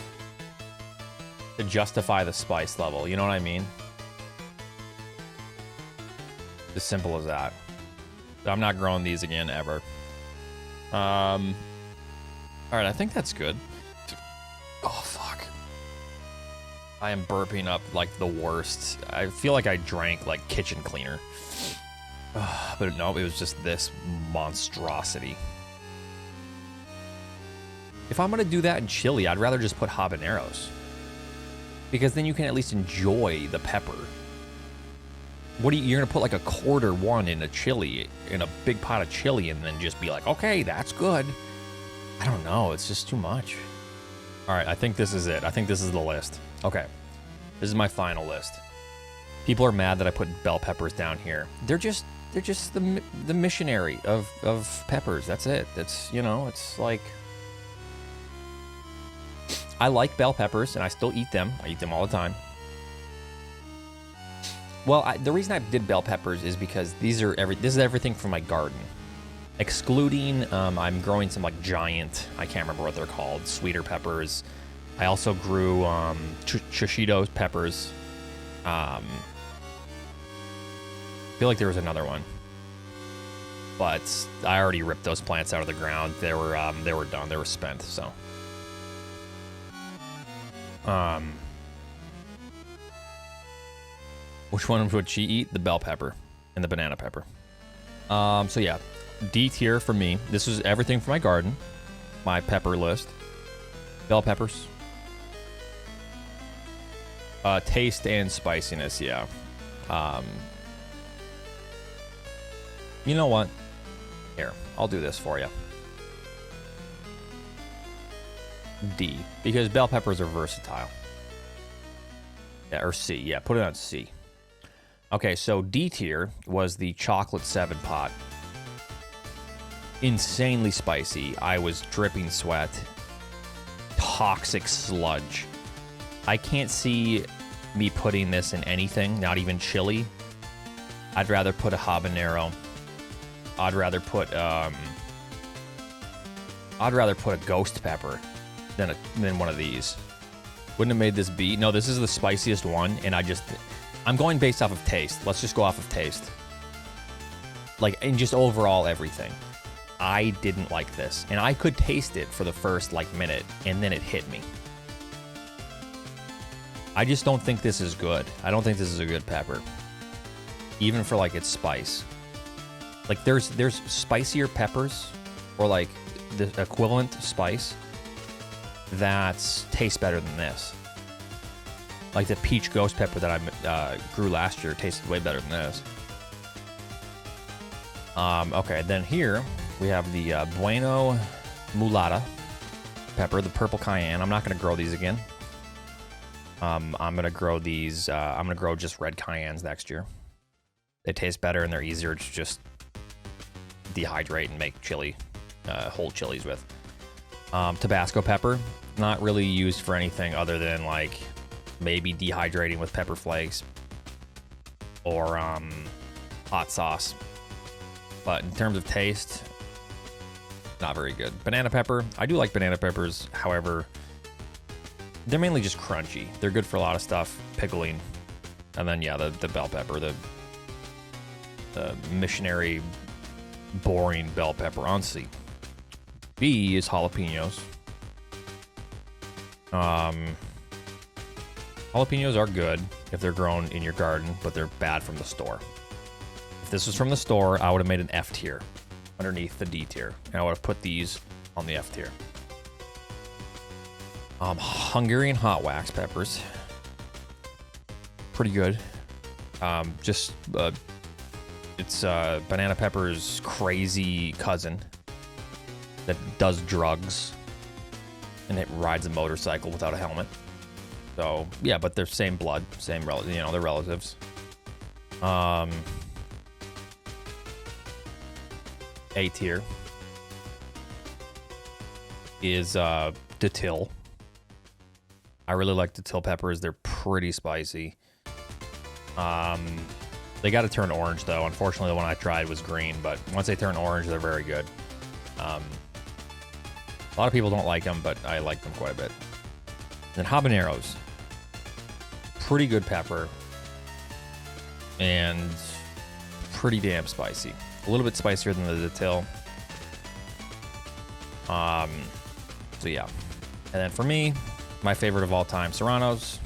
to justify the spice level. You know what I mean? As simple as that. So I'm not growing these again ever. All right, I think that's good. Oh fuck! I am burping up like the worst. I feel like I drank like kitchen cleaner. But no, it was just this monstrosity. If I'm gonna do that in chili, I'd rather just put habaneros, because then you can at least enjoy the pepper. What are you're gonna put like a quarter one in a chili, in a big pot of chili, and then just be like, okay, that's good. I don't know. It's just too much. All right, I think this is it. I think this is the list. Okay, this is my final list. People are mad that I put bell peppers down here. They're just the missionary of peppers. That's it. That's, you know, it's like, I like bell peppers and I still eat them. I eat them all the time. Well, the reason I did bell peppers is because this is everything from my garden. Excluding, I'm growing some like giant, I can't remember what they're called, sweeter peppers. I also grew Chishito peppers. I feel like there was another one, but I already ripped those plants out of the ground. They were done. They were spent. So, which one would she eat? The bell pepper and the banana pepper. So yeah. D tier for me. This is everything from my garden. My pepper list. Bell peppers. Taste and spiciness, yeah. You know what? Here, I'll do this for you. D, because bell peppers are versatile. Yeah, or C. Yeah, put it on C. Okay, so D tier was the chocolate 7 pot. Insanely spicy. I was dripping sweat. Toxic sludge. I can't see me putting this in anything, not even chili. I'd rather put a habanero. I'd rather put a ghost pepper than one of these. Wouldn't have made this B. No, this is the spiciest one, and I'm going based off of taste. Let's just go off of taste. Like, and just overall everything. I didn't like this, and I could taste it for the first like minute, and then it hit me. I just don't think this is good. I don't think this is a good pepper, even for like its spice. Like there's spicier peppers, or like the equivalent spice that tastes better than this. Like the peach ghost pepper that I grew last year tasted way better than this. Okay, then here we have the Buena mulata pepper, the purple cayenne. I'm not going to grow these again. I'm going to grow these. I'm going to grow just red cayennes next year. They taste better and they're easier to just dehydrate and make chili, whole chilies with. Tabasco pepper, not really used for anything other than like maybe dehydrating with pepper flakes or hot sauce. But in terms of taste, not very good. Banana pepper, I do like banana peppers. However, they're mainly just crunchy. They're good for a lot of stuff, pickling. And then, yeah, the bell pepper, the missionary, boring bell pepper on C. B is jalapenos. Jalapenos are good if they're grown in your garden, but they're bad from the store. If this was from the store, I would have made an F tier underneath the D tier, and I would have put these on the F tier. Hungarian hot wax peppers, pretty good. It's banana pepper's crazy cousin that does drugs and it rides a motorcycle without a helmet. So yeah, but they're same blood, same relative. You know, they're relatives. A tier is Datil. I really like Datil peppers. They're pretty spicy. They got to turn orange though. Unfortunately, the one I tried was green, but once they turn orange, they're very good. A lot of people don't like them, but I like them quite a bit. Then habaneros, pretty good pepper and pretty damn spicy. A little bit spicier than the Datil. So yeah. And then for me, my favorite of all time, Serranos.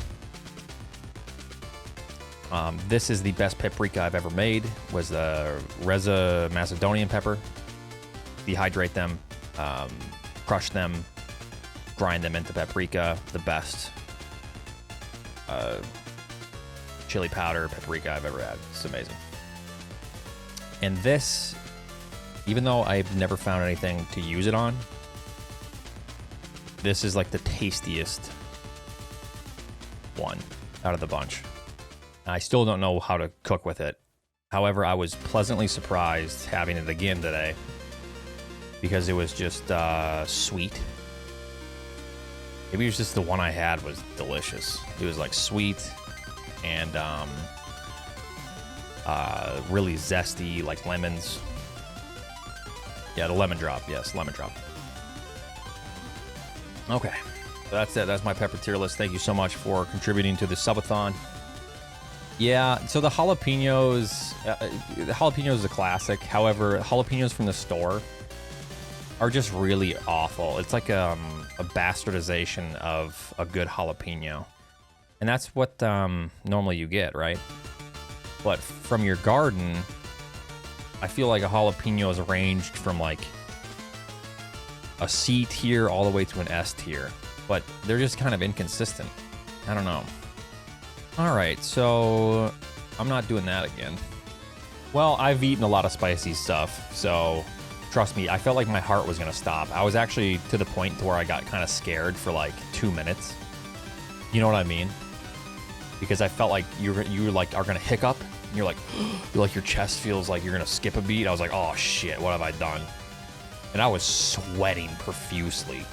This is the best paprika I've ever made. Was the Reza Macedonian pepper. Dehydrate them, crush them, grind them into paprika. The best chili powder, paprika I've ever had. It's amazing. And this, even though I've never found anything to use it on, this is like the tastiest one out of the bunch. I still don't know how to cook with it. However, I was pleasantly surprised having it again today because it was just sweet. Maybe it was just the one I had was delicious. It was like sweet and really zesty, like lemons. Yeah, the lemon drop. Yes, lemon drop. Okay, so that's it. That's my pepper tier list. Thank you so much for contributing to the subathon. Yeah, so the jalapenos is a classic. However, jalapenos from the store are just really awful. It's like a bastardization of a good jalapeno. And that's what normally you get, right? But from your garden, I feel like a jalapeno is ranged from like a C tier all the way to an S tier. But they're just kind of inconsistent. I don't know. All right, so I'm not doing that again. Well, I've eaten a lot of spicy stuff, so trust me, I felt like my heart was gonna stop. I was actually to the point to where I got kind of scared for like 2 minutes. You know what I mean? Because I felt like you like are gonna hiccup. And you're like your chest feels like you're gonna skip a beat. I was like, oh shit, what have I done? And I was sweating profusely.